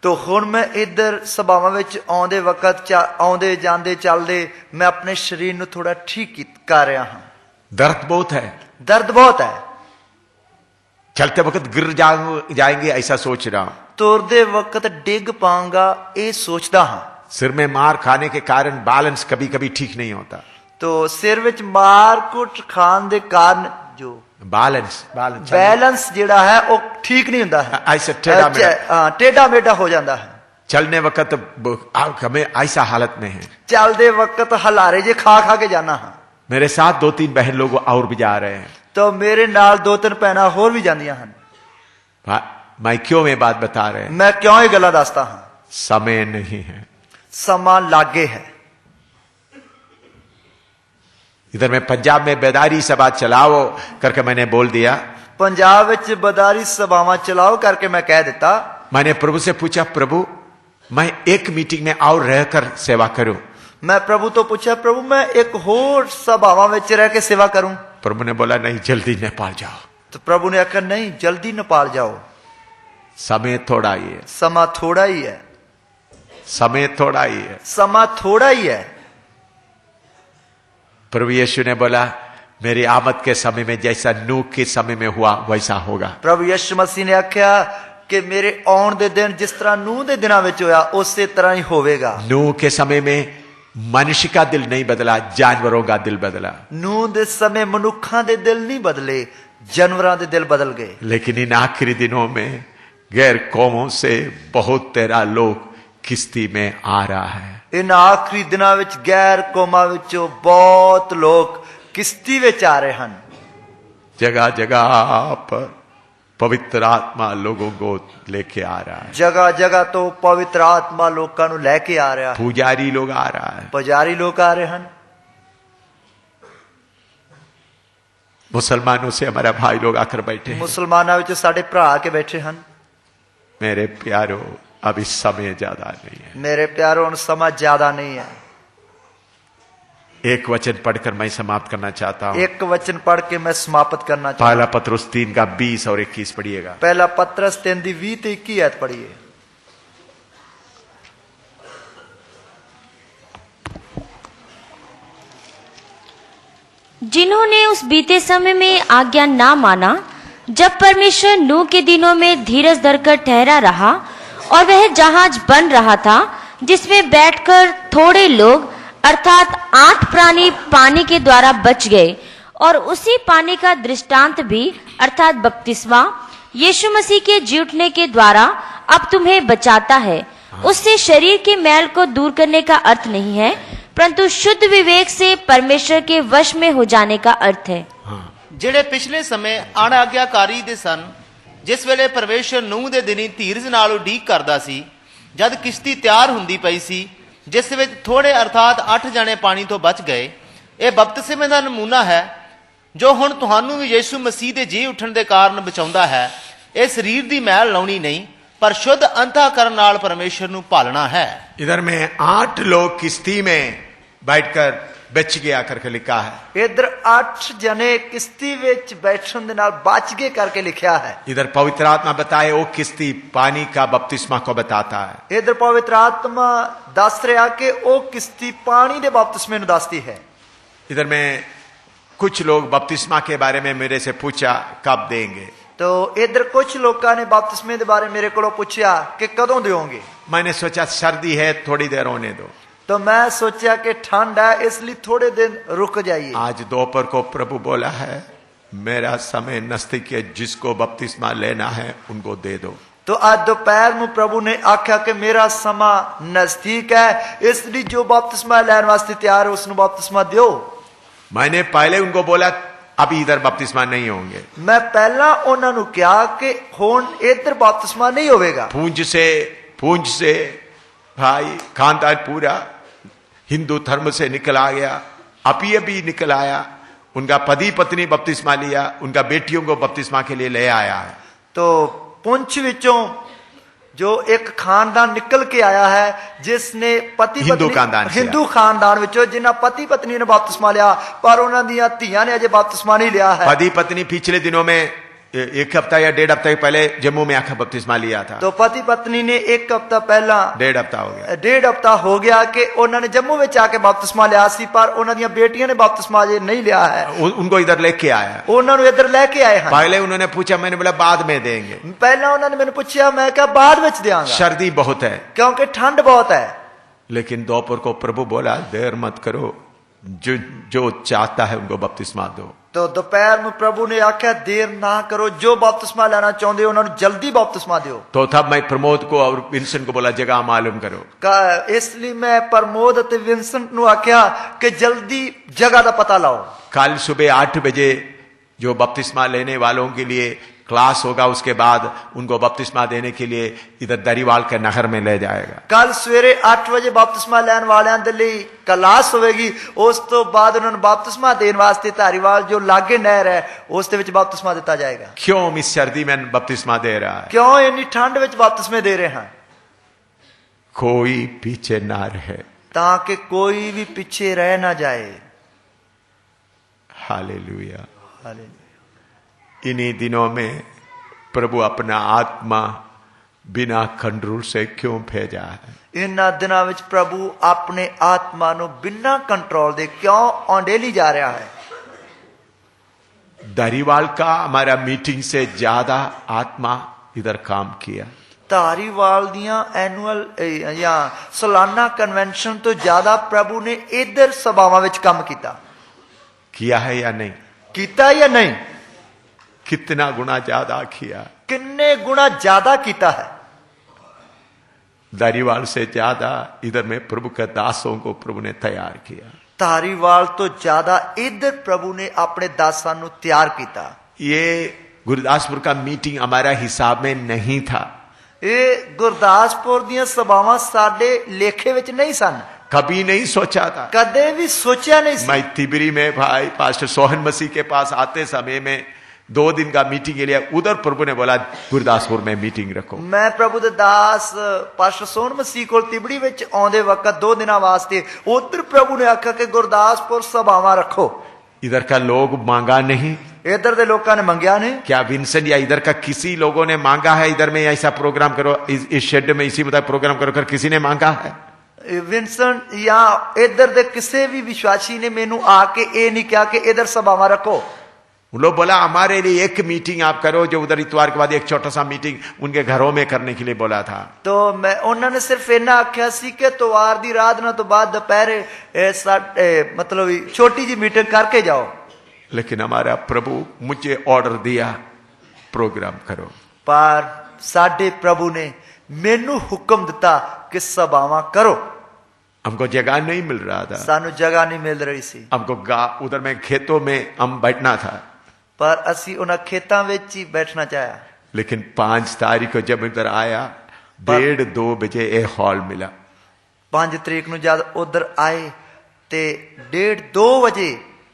तो हुण मैं इधर सभावां विच आउंदे वक्त आउंदे जांदे चलदे मैं अपने शरीर नूं थोड़ा ठीक कर रहा हां। दर्द बहुत है, दर्द बहुत है। चलते वक्त गिर जाएंगे ऐसा सोच रहा हूं। तुरदे वक्त डिग पाऊंगा ये सोचदा हां। सिर में मार खाने के कारण बैलेंस कभी कभी ठीक नहीं होता। तो सिर विच मार कुट खान दे कारण जो बैलेंस जिहड़ा है वो ठीक नहीं हुंदा है। ऐसे टेढ़ा मेढ़ा हो जाता है। चलने वक्त हमें ऐसा हालत में है, चलते वक्त हलारे जे खा खा के जाना है। मेरे साथ 2-3 बहन लोग और भी जा रहे हैं। तो मेरे नाल 2-3 भैणां होर भी जांदियां हन। मैं क्यों ये बात बता रहे हैं? मैं क्यों ये गल्लां दसदा हां? समय नहीं है, समा लागे है। इधर में पंजाब में बेदारी सभा चलाओ करके मैंने बोल दिया। पंजाब विच बेदारी सभावां चलाओ करके मैं कह दिता। मैंने प्रभु से पूछा, प्रभु मैं एक मीटिंग में और रहकर सेवा करूं? मैं प्रभु तो पूछा, प्रभु मैं एक होर सभावां विच रह के सेवा करूं? प्रभु ने बोला नहीं, जल्दी नेपाल जाओ। तो प्रभु ने आखा नहीं, जल्दी नेपाल जाओ, समय थोड़ा ही है, समा थोड़ा ही है, समय थोड़ा ही है, समा थोड़ा ही है। प्रभु यीशु ने बोला मेरी आमद के समय में जैसा नूह के समय में हुआ वैसा होगा। प्रभु यीशु मसीह ने आख्या कि मेरे आउण दे दिन जिस तरह नूह दे दिनां विच होया उसी तरह ही होवेगा। नूह के समय में मनुष्य का दिल नहीं बदला, जानवरों का दिल बदला। नूह दे समय मनुखां दे दिल नहीं बदले, जानवरां दे दिल बदल गए। लेकिन इन आखिरी दिनों में गैर कौमों से बहुत तेरा लोग किश्ती में आ रहा है। इन आखिरी दिनां विच गैर कौमां विचों बहुत लोग किश्ती विच आ रहे हैं। जगह जगह पर पवित्र आत्मा लोगों को लेके आ रहा है। जगह जगह तो पवित्र आत्मा लोगों को लेके आ रहा है। पुजारी लोग आ रहा है, पुजारी लोग आ रहे हैं। मुसलमानों से हमारा भाई लोग आकर बैठे हैं। मुसलमानों विच साडे भरा आके बैठे हैं। मेरे प्यारो अभी समय ज्यादा नहीं है। मेरे प्यारों उन समय ज्यादा नहीं है। एक वचन पढ़कर मैं समाप्त करना चाहता हूं। एक वचन पढ़ के मैं समाप्त करना चाहता पहला पत्रुस 3 का 20 और 21 पढ़िएगा। पहला पत्रस 3 दी 20 ते 21 आयत पढ़िए। जिन्होंने उस बीते समय में आज्ञा ना माना, जब परमेश्वर नूह के दिनों में धीरज धरकर ठहरा रहा और वह जहाज बन रहा था जिसमें बैठकर थोड़े लोग अर्थात 8 प्राणी पानी के द्वारा बच गए, और उसी पानी का दृष्टांत भी अर्थात बपतिस्मा यीशु मसीह के जी उठने के द्वारा अब तुम्हें बचाता है। उससे शरीर के मैल को दूर करने का अर्थ नहीं है, परंतु शुद्ध विवेक से परमेश्वर के वश में हो जाने का अर्थ है। ਜਿਹੜੇ ਪਿਛਲੇ ਸਮੇਂ ਅਣਆਗਿਆਕਾਰੀ ਦੇ ਸਨ, ਜਿਸ ਵੇਲੇ ਪਰਮੇਸ਼ਰ ਨੂਹ ਦੇ ਦਿਨੀ ਧੀਰਜ ਨਾਲ ਉਡੀਕ ਕਰਦਾ ਸੀ, ਜਦ ਕਿਸ਼ਤੀ ਤਿਆਰ ਹੁੰਦੀ ਪਈ ਸੀ ਜਿਸ ਵਿੱਚ ਥੋੜੇ ਅਰਥਾਤ 8 ਜਣੇ ਪਾਣੀ ਤੋਂ ਬਚ ਗਏ। ਇਹ ਬਪਤਿਸਮੇ ਦਾ ਨਮੂਨਾ ਹੈ ਜੋ ਹੁਣ ਤੁਹਾਨੂੰ ਵੀ ਯੀਸ਼ੂ ਮਸੀਹ ਦੇ ਜੀ ਉੱਠਣ ਦੇ ਕਾਰਨ ਬਚਾਉਂਦਾ ਹੈ। ਇਹ ਸਰੀਰ ਦੀ ਮੈਲ ਲਾਉਣੀ ਨਹੀਂ, पर शुद्ध अंतःकरण नाल परमेश्वर नु पालना है। इधर में 8 लोग किश्ती में बैठकर बच गया करके लिखा है। इधर 8 जने किश्ती विच बैठन दे नाल बच गए करके लिखा है। इधर पवित्र आत्मा बताए वो किश्ती पानी का बपतिस्मा को बताता है। इधर पवित्र आत्मा दस रहा कि वो किश्ती पानी दे बपतिस्मे नु दसदी है। इधर में कुछ लोग बपतिस्मा के बारे में मेरे से पूछा कब देंगे, तो इधर कुछ लोगों ने बपतिस्मे के बारे मेरे को पूछा कि कदों दोगे। मैंने सोचा सर्दी है थोड़ी देर होने दो, तो मैं सोचा कि ठंड है इसलिए थोड़े दिन रुक जाइए। आज दोपहर को प्रभु बोला है मेरा समय नजदीक है, जिसको बपतिस्मा लेना है उनको दे दो। तो आज दोपहर में प्रभु ने आख्या कि मेरा समा नजदीक है, इसलिए जो बपतिस्मा लैन वास्ते तैयार है उसने बपतिस्मा दो। मैंने पहले उनको बोला अभी इधर बपतिस्मा नहीं होंगे। मैं पहला उन्होंने कहा कि हुण इधर बपतिस्मा नहीं होगा। पूंछ से भाई खानदान पूरा हिंदू धर्म से निकल आ गया, अभी निकल आया। उनका पति पत्नी बपतिस्मा लिया, उनका बेटियों को बपतिस्मा के लिए ले आया है। तो पुंछ विचों जो एक खानदान निकल के आया है जिसने पति हिंदू खानदान विचों जिन्हें पति पत्नी ने बपतिस्मा लिया, पर उन्होंने दियां धीयां ने अजे बपतिस्मा नहीं लिया है। पति पत्नी पिछले दिनों में 1 हफ्ता या 1.5 हफ्ते पहले जम्मू में आकर बपतिस्मा लिया था। तो पति पत्नी ने 1 हफ्ता पहला 1.5 हफ्ता हो गया, 1.5 हफ्ता हो गया कि उन्होंने जम्मू में आके बपतिस्मा लिया सी, पर उन्होंने बेटियां ने बपतिस्मा नहीं लिया है। उनको इधर लेके आया, उन्होंने इधर लेके आए हैं। पहले उन्होंने पूछा, मैंने बोला बाद में देंगे। पहला उन्होंने मैंने पूछा, मैं क्या बाद में देंगे, सर्दी बहुत है क्योंकि ठंड बहुत है। लेकिन दोपहर को प्रभु बोला देर मत करो, जो चाहता है उनको बपतिस्मा दो। तो दोपहर में प्रभु ने आख्या देर ना करो, जो बपतिस्मा लेना चाहते उन्होंने जल्दी बपतिस्मा दो। तो तब मैं प्रमोद को और विंसेंट को बोला जगह मालूम करो। इसलिए मैं प्रमोद और विंसेंट नु आख्या कि जल्दी जगह का पता लाओ। कल सुबह 8 बजे जो बपतिस्मा लेने वालों के लिए क्लास होगा, उसके बाद उनको बपतिस्मा देने के लिए इधर दरीवाल के नहर में ले जाएगा। कल सवेरे 8 बजे बपतिस्मा लैन वालियां दे लई क्लास होगी, उस तो बाद उन्होंने बपतिस्मा देने वास्ते धारीवाल जो लागे नहर है उस दे विच बपतिस्मा दिता जाएगा। क्यों इस सर्दी में बपतिस्मा दे रहा है? क्यों इतनी ठंड विच बपतिस्मे दे रहे हैं? कोई पीछे ना रहे, ताकि कोई भी पीछे रह ना जाए। हालेलुया। हालेलुया। इन्हीं दिनों में प्रभु अपना आत्मा बिना कंट्रोल से क्यों भेजा है? इन दिनों में प्रभु अपने आत्मा नु बिना कंट्रोल दे क्यों औंडेली जा रहा है? दारीवाल का हमारा मीटिंग से ज्यादा आत्मा इधर काम किया। ਧਾਰੀਵਾਲ ਦੀਆਂ ਐਨੂਅਲ ਜਾਂ ਸਾਲਾਨਾ ਕਨਵੈਨਸ਼ਨ ਤੋਂ ਜ਼ਿਆਦਾ ਪ੍ਰਭੂ ਨੇ ਇਧਰ ਸਭਾਵਾਂ ਵਿੱਚ ਕੰਮ ਕੀਤਾ। किया है या नहीं? ਕੀਤਾ ਜਾਂ ਨਹੀਂ? कितना गुना ज्यादा किया? ਕਿੰਨੇ ਗੁਣਾ ਜ਼ਿਆਦਾ ਕੀਤਾ ਹੈ? दारीवाल से ज्यादा इधर में प्रभु के दासों को प्रभु ने तैयार किया। ਧਾਰੀਵਾਲ ਤੋਂ ਜ਼ਿਆਦਾ ਇਧਰ ਪ੍ਰਭੂ ਨੇ ਆਪਣੇ ਦਾਸਾਂ ਨੂੰ ਤਿਆਰ ਕੀਤਾ। ये गुरदासपुर का मीटिंग हमारा हिसाब में नहीं था। ਇਹ ਗੁਰਦਾਸਪੁਰ ਦੀਆਂ ਸਭਾਵਾਂ ਸਾਡੇ ਲੇਖੇ ਵਿੱਚ ਨਹੀਂ ਸਨ। कभी नहीं सोचा था। ਕਦੇ ਵੀ ਸੋਚਿਆ ਨਹੀਂ ਸੀ। मैं तिबरी में भाई पास्टर सोहन मसीह के पास आते समय में 2 दिन का मीटिंग के लिए उधर प्रभु ने बोला गुरदासपुर में मीटिंग रखो। ਮੈਂ ਪ੍ਰਭੂ ਦੇ ਦਾਸ ਪਾਸਟਰ ਸੋਹਣ ਮਸੀਹ ਕੋਲ ਤਿਬੜੀ ਵਿੱਚ ਆਉਂਦੇ ਵਕਤ 2 ਦਿਨਾਂ ਵਾਸਤੇ ਉਧਰ ਪ੍ਰਭੂ ਨੇ ਆਖਿਆ ਕਿ ਗੁਰਦਾਸਪੁਰ ਸਭਾਵਾਂ ਰੱਖੋ। इधर का लोग मांगा नहीं। इधर ਦੇ ਲੋਕਾਂ ਨੇ ਮੰਗਿਆ ਨਹੀਂ। क्या विंसेंट या इधर का किसी लोगों ने मांगा है इधर में ऐसा प्रोग्राम करो, इस शेड में इसी मतलब प्रोग्राम करो कर किसी ने मांगा है? ਵਿੰਸਨ ਜਾਂ इधर ਦੇ ਕਿਸੇ ਵੀ ਵਿਸ਼ਵਾਸੀ ਨੇ ਮੈਨੂੰ ਆ ਕੇ ਇਹ ਨਹੀਂ ਕਿਹਾ ਕਿ इधर ਸਭਾਵਾਂ ਰੱਖੋ। उन लोग बोला हमारे लिए एक मीटिंग आप करो, जो उधर इतवार के बाद एक छोटा सा मीटिंग उनके घरों में करने के लिए बोला था। तो मैं ਉਹਨਾਂ ਨੇ ਸਿਰਫ ਇਹਨਾਂ ਆਖਿਆ ਸੀ ਕਿ ਇਤਵਾਰ ਦੀ ਆਰਾਧਨਾ ਤੋਂ ਬਾਅਦ ਦੁਪਹਿਰੇ मतलब छोटी जी मीटिंग करके जाओ। लेकिन हमारा प्रभु मुझे ऑर्डर दिया प्रोग्राम करो। पर साडे प्रभु ने मैनू हुक्म दिता कि सभावां करो। हमको जगह नहीं मिल रहा था। सानू जगह नहीं मिल रही सी। हमको उधर में खेतों में हम बैठना था। पर असी उन खेतों में ही बैठना चाहा। लेकिन 5 तारीख को जब इधर आया 1:30-2 बजे ये हॉल मिला। 5 तरीक नूं जब उधर आए ते 1:30-2 बजे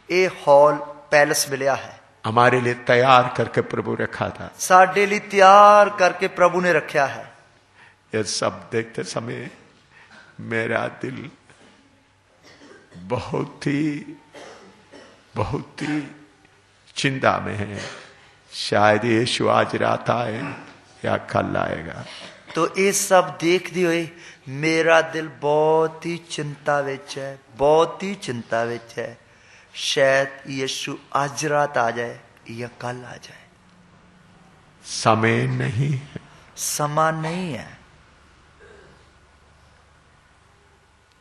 ये हॉल पैलेस मिलिया है। हमारे लिए तैयार करके प्रभु रखा था। साडे लिए तैयार करके प्रभु ने रखा है। ये सब देखते समय मेरा दिल बहुत ही चिंता में है। शायद यीशु आज रात आए या कल आएगा। तो ये सब देखते हुए मेरा दिल बहुत ही चिंता विच है, बहुत ही चिंता विच है। शायद यीशु आज रात आ जाए या कल आ जाए। समय नहीं है, समा नहीं है।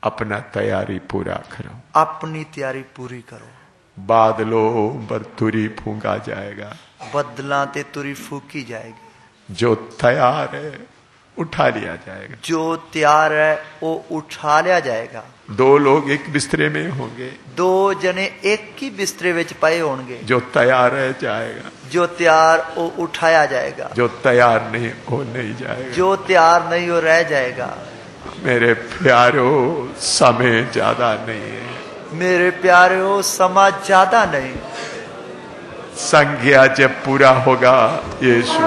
अपना तैयारी पूरा करो, अपनी तैयारी पूरी करो। बादलों पर तुरी फूंका जाएगा, बदला ते तुरी फूकी जाएगी। जो तैयार है उठा लिया जाएगा। जो तैयार है वो उठा लिया जाएगा। 2 लोग एक बिस्तरे में होंगे, 2 जने एक ही बिस्तरे विच पए होंगे। जो तैयार है जाएगा, जो तैयार वो उठाया जाएगा। जो तैयार नहीं वो नहीं जाएगा। जो तैयार नहीं वो रह जाएगा। मेरे प्यारों समय ज्यादा नहीं है। मेरे प्यारों समा ज्यादा नहीं। संज्ञा जब पूरा होगा यीशु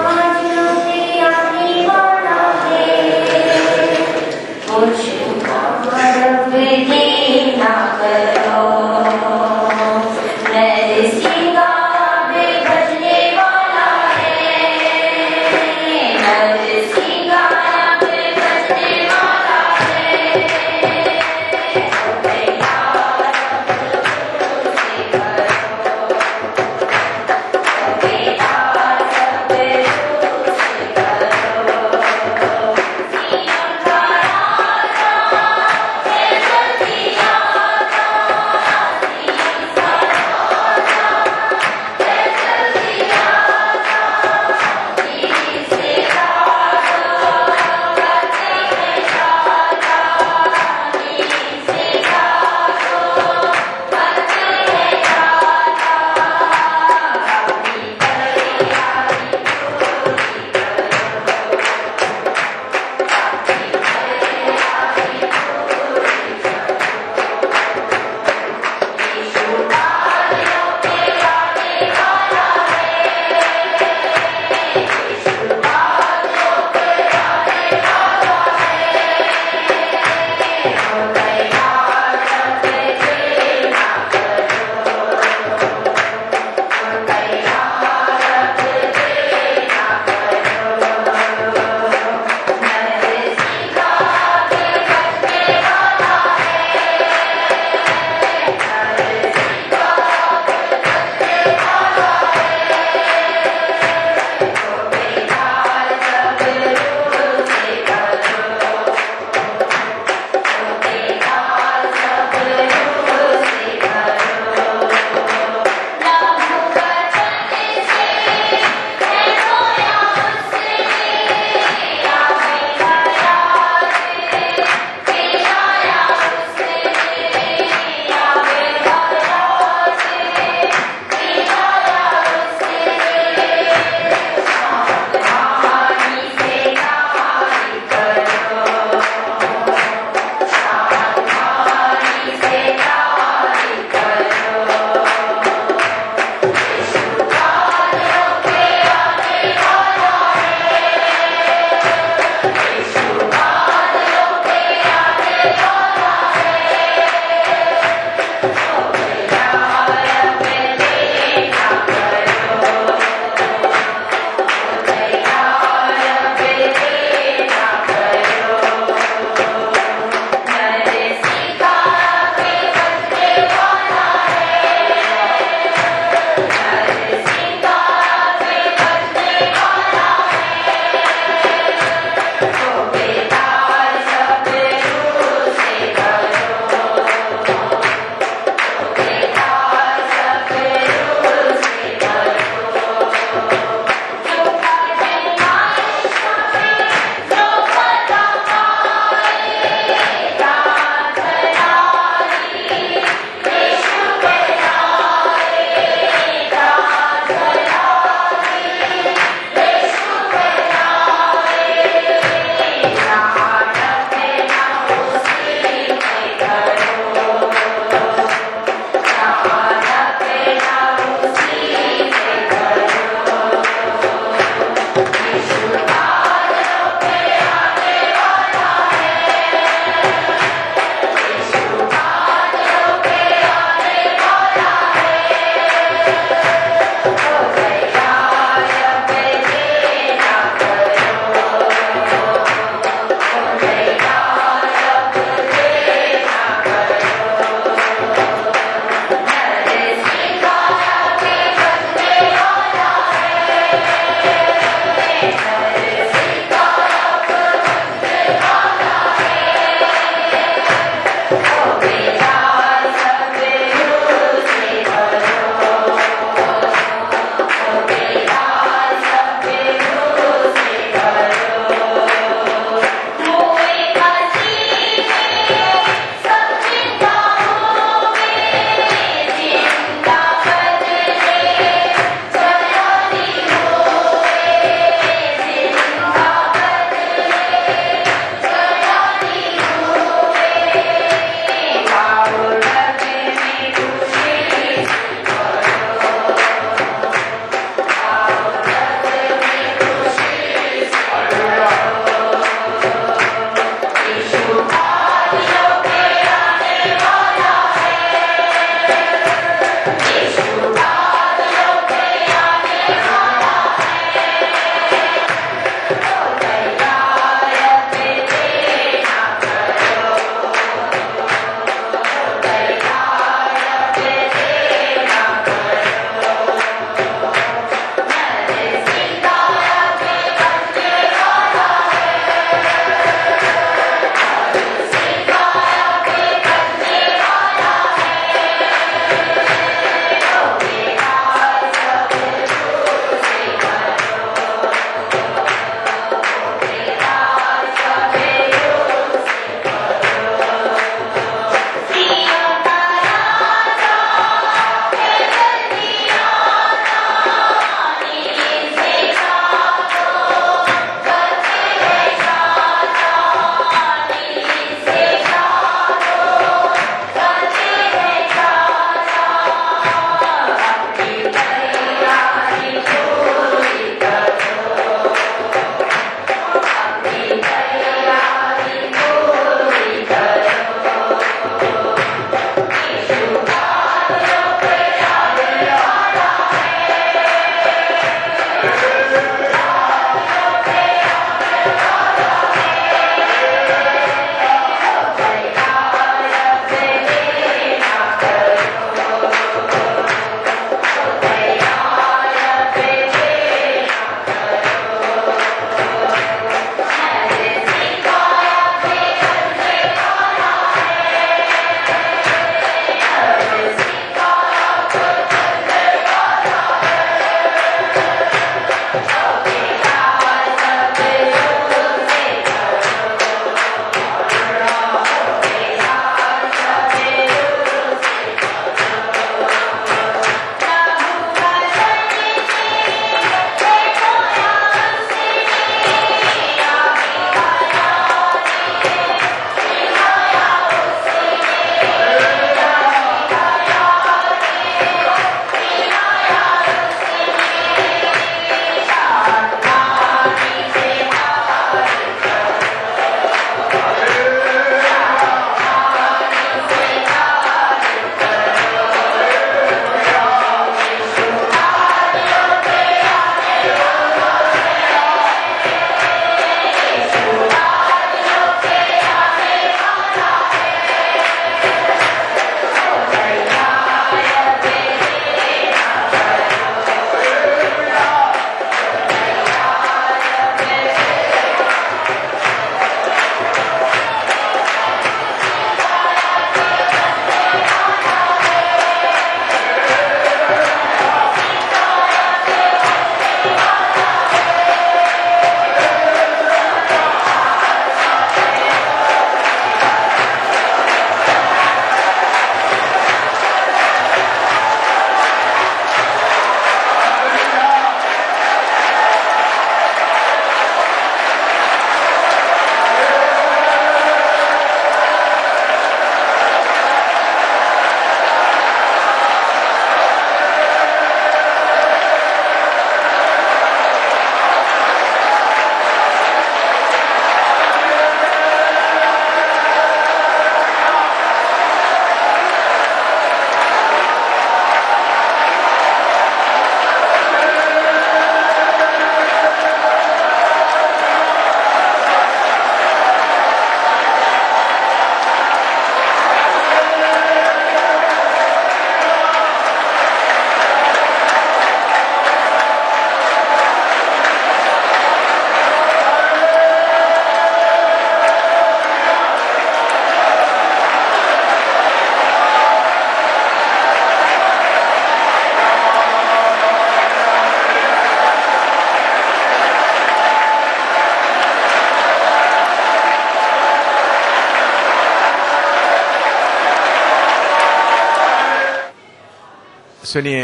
सुनिए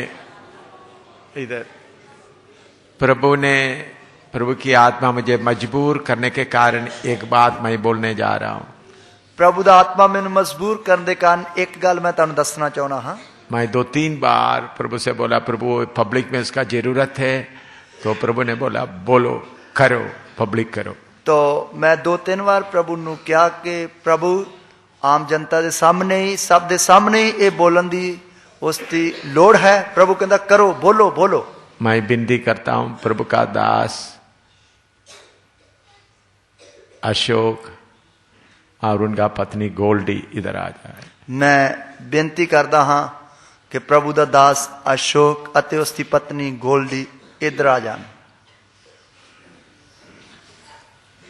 इधर, प्रभु की आत्मा मुझे मजबूर करने के कारण एक बात मैं बोलने जा रहा हूं। प्रभु दा आत्मा मैनू मजबूर करने के कारण एक गल मैं तुहानू दसना चाहना हाँ। मैं 2-3 बार प्रभु से बोला, प्रभु पब्लिक में इसका जरूरत है, तो प्रभु ने बोला बोलो, करो, पब्लिक करो। तो मैं 2-3 बार प्रभु नू कहा कि प्रभु आम जनता के सामने ही, सब के सामने ही ये बोलन दी उसकी लोड़ है। प्रभु कहता करो, बोलो बोलो। मैं विनती करता हूं प्रभु का दास अशोक और उनका पत्नी गोल्डी इधर आ जाए। मैं बेनती करता हाँ कि प्रभु दा दास अशोक अते उसकी पत्नी गोल्डी इधर आ जान।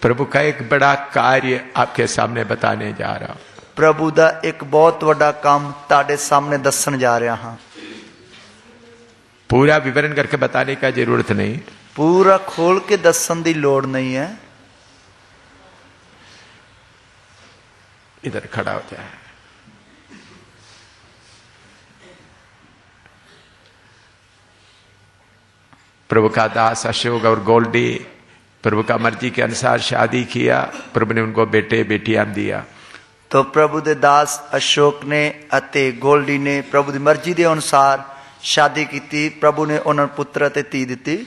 प्रभु का एक बड़ा कार्य आपके सामने बताने जा रहा हूं। प्रभु दा एक बहुत बड़ा काम ताड़े सामने दसन जा रहा हाँ। पूरा विवरण करके बताने का जरूरत नहीं, पूरा खोल के दसन की लोड़ नहीं है। इधर खड़ा हो जाए। प्रभु का दास अशोक और गोल्डी प्रभु का मर्जी के अनुसार शादी किया। प्रभु ने उनको बेटे बेटियां दिया। तो प्रभु दे दास अशोक ने अते गोल्डी ने प्रभु की मर्जी के अनुसार शादी की। प्रभु ने उन्होंने पुत्र अते धी दी।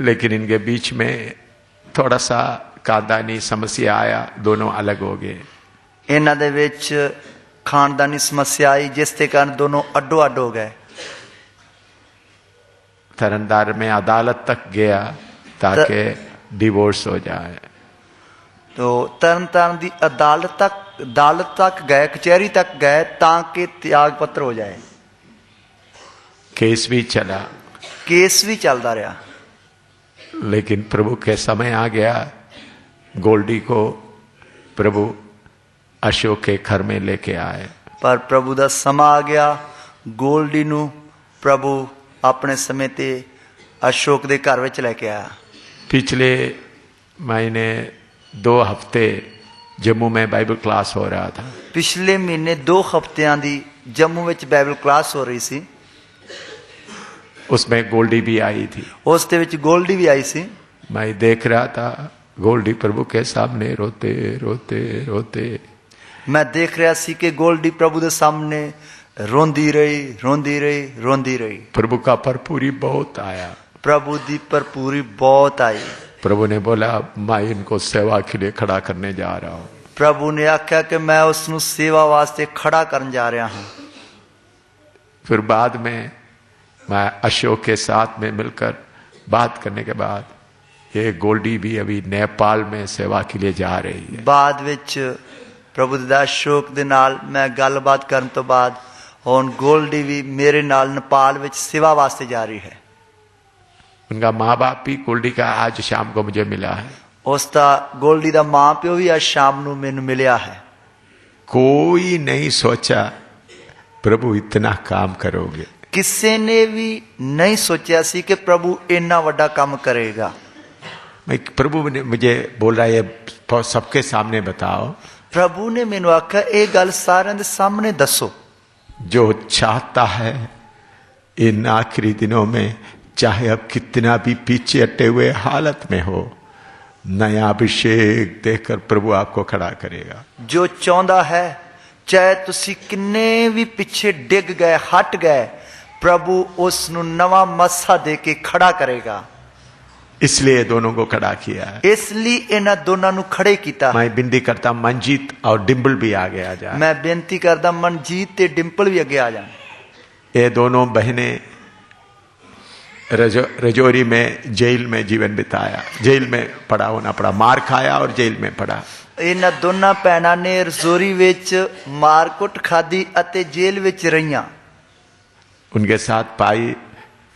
लेकिन इनके बीच में थोड़ा सा खानदानी समस्या आया, दोनों अलग हो गए। इन्हां दे विच खानदानी समस्या आई जिसके कारण दोनों अड्डो अड्ड हो गए। तरनतार में अदालत तक गया ताकि डिवोर्स हो जाए। तो तरनतारन की अदालत तक गए, कचहरी तक गए ताकि त्याग पत्र हो जाए। केस भी चला, केस भी चलता रहा। लेकिन प्रभु के समय आ गया, गोल्डी को प्रभु अशोक के घर में लेके आए। पर प्रभु का समा आ गया, गोल्डी नू प्रभु अपने समय ते अशोक के घर में लेके आया। पिछले महीने 2 हफ्ते जम्मू में बाइबल क्लास हो रहा था। पिछले महीने 2 हफ्तियां दी जम्मू में बाइबल क्लास हो रही सी। उसमें गोल्डी भी आई थी। उस दे विच गोल्डी भी आई सी। मैं देख रहा था गोल्डी प्रभु के सामने रोते रोते रोते। मैं देख रहा सी कि गोल्डी प्रभु के सामने रोंदी रही रोंदी रही रोंदी रही। प्रभु का भरपूरी बहुत आया। प्रभु दी भरपूरी बहुत आई। प्रभु ने बोला मैं इनको सेवा के लिए खड़ा करने जा रहा हूं। प्रभु ने आख्या कि मैं उसनु सेवा वास्ते खड़ा करने जा रहा हूं। फिर बाद में मैं अशोक के साथ में मिलकर बात करने के बाद ये गोल्डी भी अभी नेपाल में सेवा के लिए जा रही है। बाद विच प्रभु दास अशोक दे नाल मैं गलबात करन तो बाद हुण गोल्डी भी मेरे नाल नेपाल विच सेवा वास्ते जा रही है। उनका माँ बाप भी गोल्डी का आज शाम को मुझे मिला है। उसका गोल्डी दा मां प्यो भी आज शाम नू मैनू मिलिया है। कोई नहीं सोचा प्रभु इतना काम करोगे। किसी ने भी नहीं सोचा सी कि प्रभु इतना वड्डा काम करेगा। मैं प्रभु ने मुझे बोल रहा है सबके सामने बताओ। प्रभु ने मैनू आख्या ये गल सारे दे सामने दसो। जो चाहता है इन आखिरी दिनों में चाहे अब कितना भी पीछे हटे हुए हालत में हो, नया अभिषेक देकर प्रभु आपको खड़ा करेगा। जो चाहता है चाहे तुसी किन्ने भी पीछे डिग गए हट गए, प्रभु उसनु नवा मसा दे के खड़ा करेगा। इसलिए दोनों को खड़ा किया है। इसलिए इन्हां दोनों नु खड़े किया। मैं विनती करता मनजीत और डिम्पल भी आगे आ जाए। मैं बेनती करता मनजीत ते डिम्पल भी आगे आ जाए। ये दोनों बहनें रजौरी में जेल में जीवन बिताया, जेल में पड़ा होना पड़ा, मार खाया और जेल में पड़ा। इन्हां दोनों भैणां ने रजौरी विच मारकुट खादी अते जेल विच रहियां। उनके साथ भाई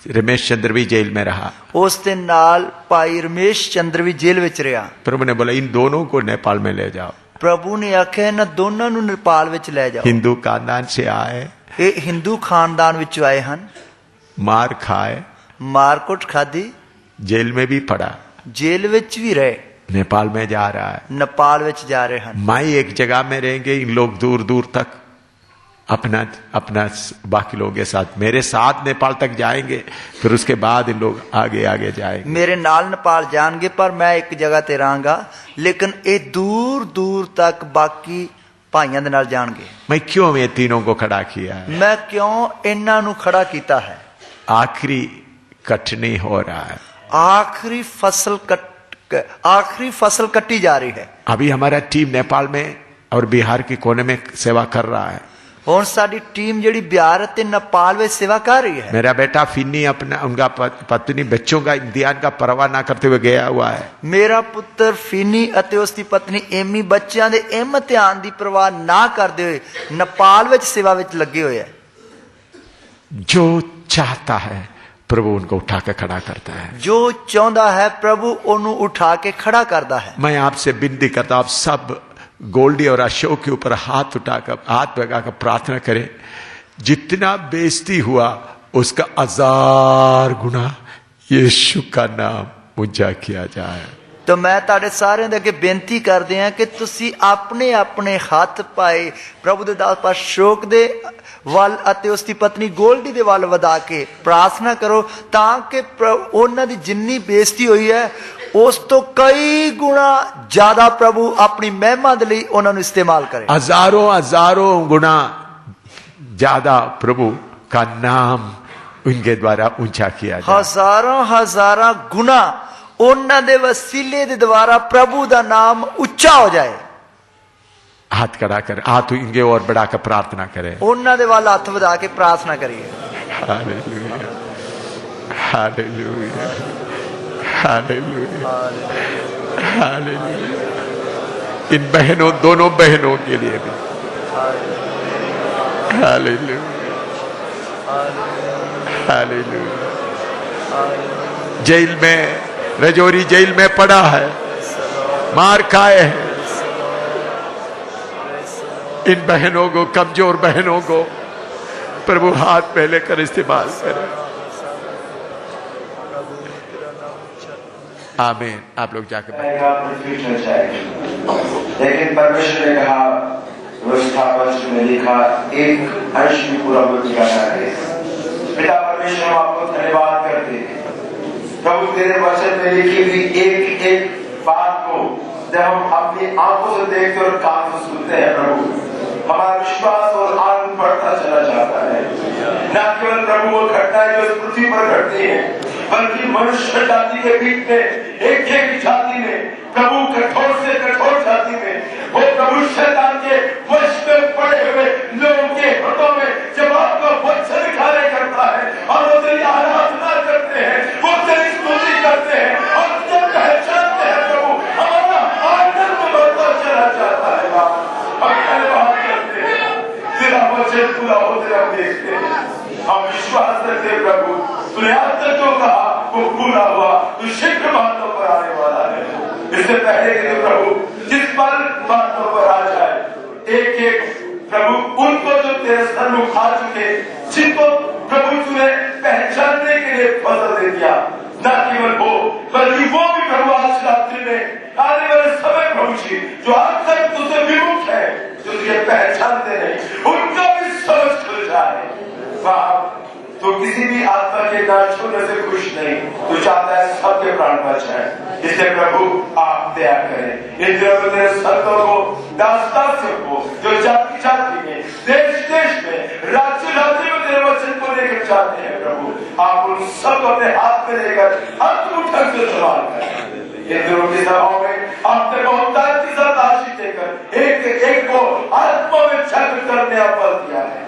रमेश चंद्र भी जेल में रहा। उस दे नाल भाई रमेश चंद्र भी जेल विच रहा। प्रभु ने बोला इन दोनों को नेपाल में ले जाओ। प्रभु ने आख्या इन्हां दोनों नूं नेपाल विच ले जाओ। हिंदू खानदान से आए, ये हिंदू खानदान विच आए हन। मार खाए, मारकुट खादी, जेल में भी पड़ा, जेल विच भी रहे, नेपाल में जा रहा है। नेपाल विच जा रहे हन। माई एक जगह में रहेंगे, इन लोग दूर दूर तक अपना बाकी लोगों के साथ, मेरे साथ नेपाल तक जाएंगे, फिर उसके बाद इन लोग आगे आगे जाएंगे। मेरे नाल नेपाल जाएंगे, पर मैं एक जगह ते रहांगा, लेकिन ये दूर दूर तक बाकी भाइयों के नाल जाएंगे। मैं क्यों ये तीनों को खड़ा किया है? मैं क्यों इन्हां नूं खड़ा कीता है? आखिरी कटनी हो रहा है, आखिरी फसल कटी जा रही है। अभी हमारा टीम नेपाल में और बिहार के कोने में सेवा कर रहा है। हुण साडी टीम जिहड़ी बिहार ते नेपाल में सेवा कर रही है। मेरा बेटा फिन्नी अपना उनका पत्नी बच्चों का इम्तिहान का परवाह ना करते हुए गया हुआ है। मेरा पुत्र फिनी अते उसकी पत्नी एमी बच्चों के इम्तिहान की परवाह ना करते हुए नेपाल विच सेवा विच लगे हुए है। जो चाहता है प्रभु उनको उठा के खड़ा करता है, जो चाहता है प्रभु उन्हें उठा के खड़ा करता है। मैं आपसे विनती करता हूं, आप सब गोल्डी और अशोक के ऊपर हाथ उठाकर हाथ लगाकर प्रार्थना करें। जितना बेइज्जती हुआ उसका 1000 गुना यीशु का नाम ऊंचा किया जाए। तो मैं तुहाडे सारे दे अगे बेनती करदे हां कि तुसी अपने अपने हाथ पाए प्रभु दे दास पास अशोक दे वल अते उसकी पत्नी गोल्डी दे वल वधा के प्रार्थना करो, ताकि उन्हां दी जिन्नी बेइज्जती हुई है उस तो कई गुना ज्यादा प्रभु अपनी महिमा दे लई उन्हां नूं इस्तेमाल करे। हजारों गुना ज्यादा प्रभु का नाम उनके द्वारा ऊंचा किया जाए। हजारों गुना उन्हां दे वसीले दे द्वारा प्रभु दा नाम उच्चा हो जाए। हाथ खड़ा कर, हाथ इनके और बढ़ा कर प्रार्थना करें। उन्हां दे वाल हाथ बढ़ा के प्रार्थना करिए। Hallelujah, hallelujah, hallelujah, hallelujah. इन बहनों, दोनों बहनों के लिए भी हालेलुया, हालेलुया। जेल में, रजौरी जेल में पड़ा है, मार खाए हैं। इन बहनों को, कमजोर बहनों को प्रभु हाथ पे लेकर इस्तेमाल करें। आमीन। आप लोग जाकर लेकिन परमेश्वर ने कहा, व्यवस्था वचन में लिखा, एक अंश भी पूरा हो किया जाए। पिता परमेश्वर, हम आपको धन्यवाद करते हैं प्रभु, तेरे वचन में लिखी हुई एक एक बात को जब हम अपनी आंखों से देखते और कान से सुनते हैं प्रभु, हमारा विश्वास और आनंद बढ़ता चला जाता है। न केवल प्रभु वो घटनाएं जो इस पृथ्वी पर घटती है, बल्कि मनुष्य जाति के बीच में एक एक जाति में प्रभु, कठोर से कठोर जाति में वो प्रभु शैतान के वश में पड़े हुए लोगों के हाथों में जब आपका वचन कार्य करता है और वो तेरी आराधना करते हैं, वो तेरी स्तुति करते हैं और जब पहचानते हैं प्रभु, हमारा आनंद बढ़ता चला जाता है। हम धन्यवाद करते हैं, तेरा वचन पूरा होते हम देखते हैं। हम विश्वास करते हैं प्रभु, तूने आज तक जो कहा वो पूरा हुआ, तू शीघ्र बातों पर आने वाला है। इससे पहले कि प्रभु जिस पल बातों पर आ जाए, एक एक प्रभु उनको जो तेरे सन्मुख आ चुके, जिनको प्रभु तूने पहचानने के लिए फजल दे दिया, न केवल वो बल्कि वो भी प्रभु आज रात्रि में आने वाले समय प्रभु जी जो आज तक तुझसे विमुख है, जो तुझे पहचानते नहीं, उनका भी समझ खुल जाए। तो किसी भी आत्मा के दान छोड़ने से खुश नहीं, तो चाहता है सबके प्राण बच जाए। इसलिए प्रभु आप दया करें, इन दिनों में तेरे संतों को, दास-दासियों को, जो जाति जाति में, देश देश में, राज्य राज्य में तेरे वचन को लेकर जाते हैं प्रभु, आप उन सब अपने हाथ में लेकर अद्भुत ढंग से संभाल करें। इन दिनों की सभाओं में आपने बहुतायत के साथ आशीष देकर एक एक को आत्मा में जागृत करने आप बल दिया है।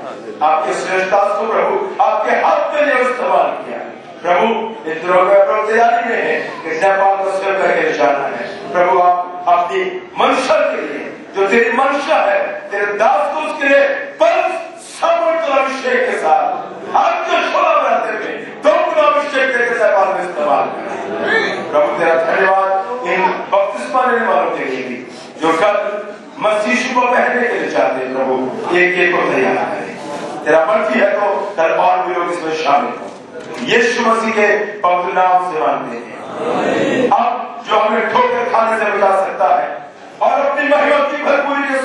आपके श्रेष्ठता को प्रभु आपके हाथ में यह इस्तेमाल किया प्रभु। इन दिनों में प्रभु तैयारी में है कि नेपाल को स्वयं करके जाना है प्रभु। आप अपनी मंशा के लिए, जो तेरी मंशा है, तेरे दास को उसके लिए बल समर्थ अभिषेक के साथ आपके शोभा बनाते हुए दोगुना अभिषेक देकर नेपाल में इस्तेमाल करें प्रभु। तेरा धन्यवाद इन बपतिस्मा लेने वालों के लिए भी, जो कल मसीह को पहनने के लिए चाहते हैं प्रभु, एक एक को तैयार करें। तेरा मर्जी है तो कल और भी लोग इसमें शामिल हो। यीशु मसीह के पवित्र नाम से मानते हैं। अब जो हमें ठोकर खाने से बचा सकता है और अपनी महिमा की भरपूरी के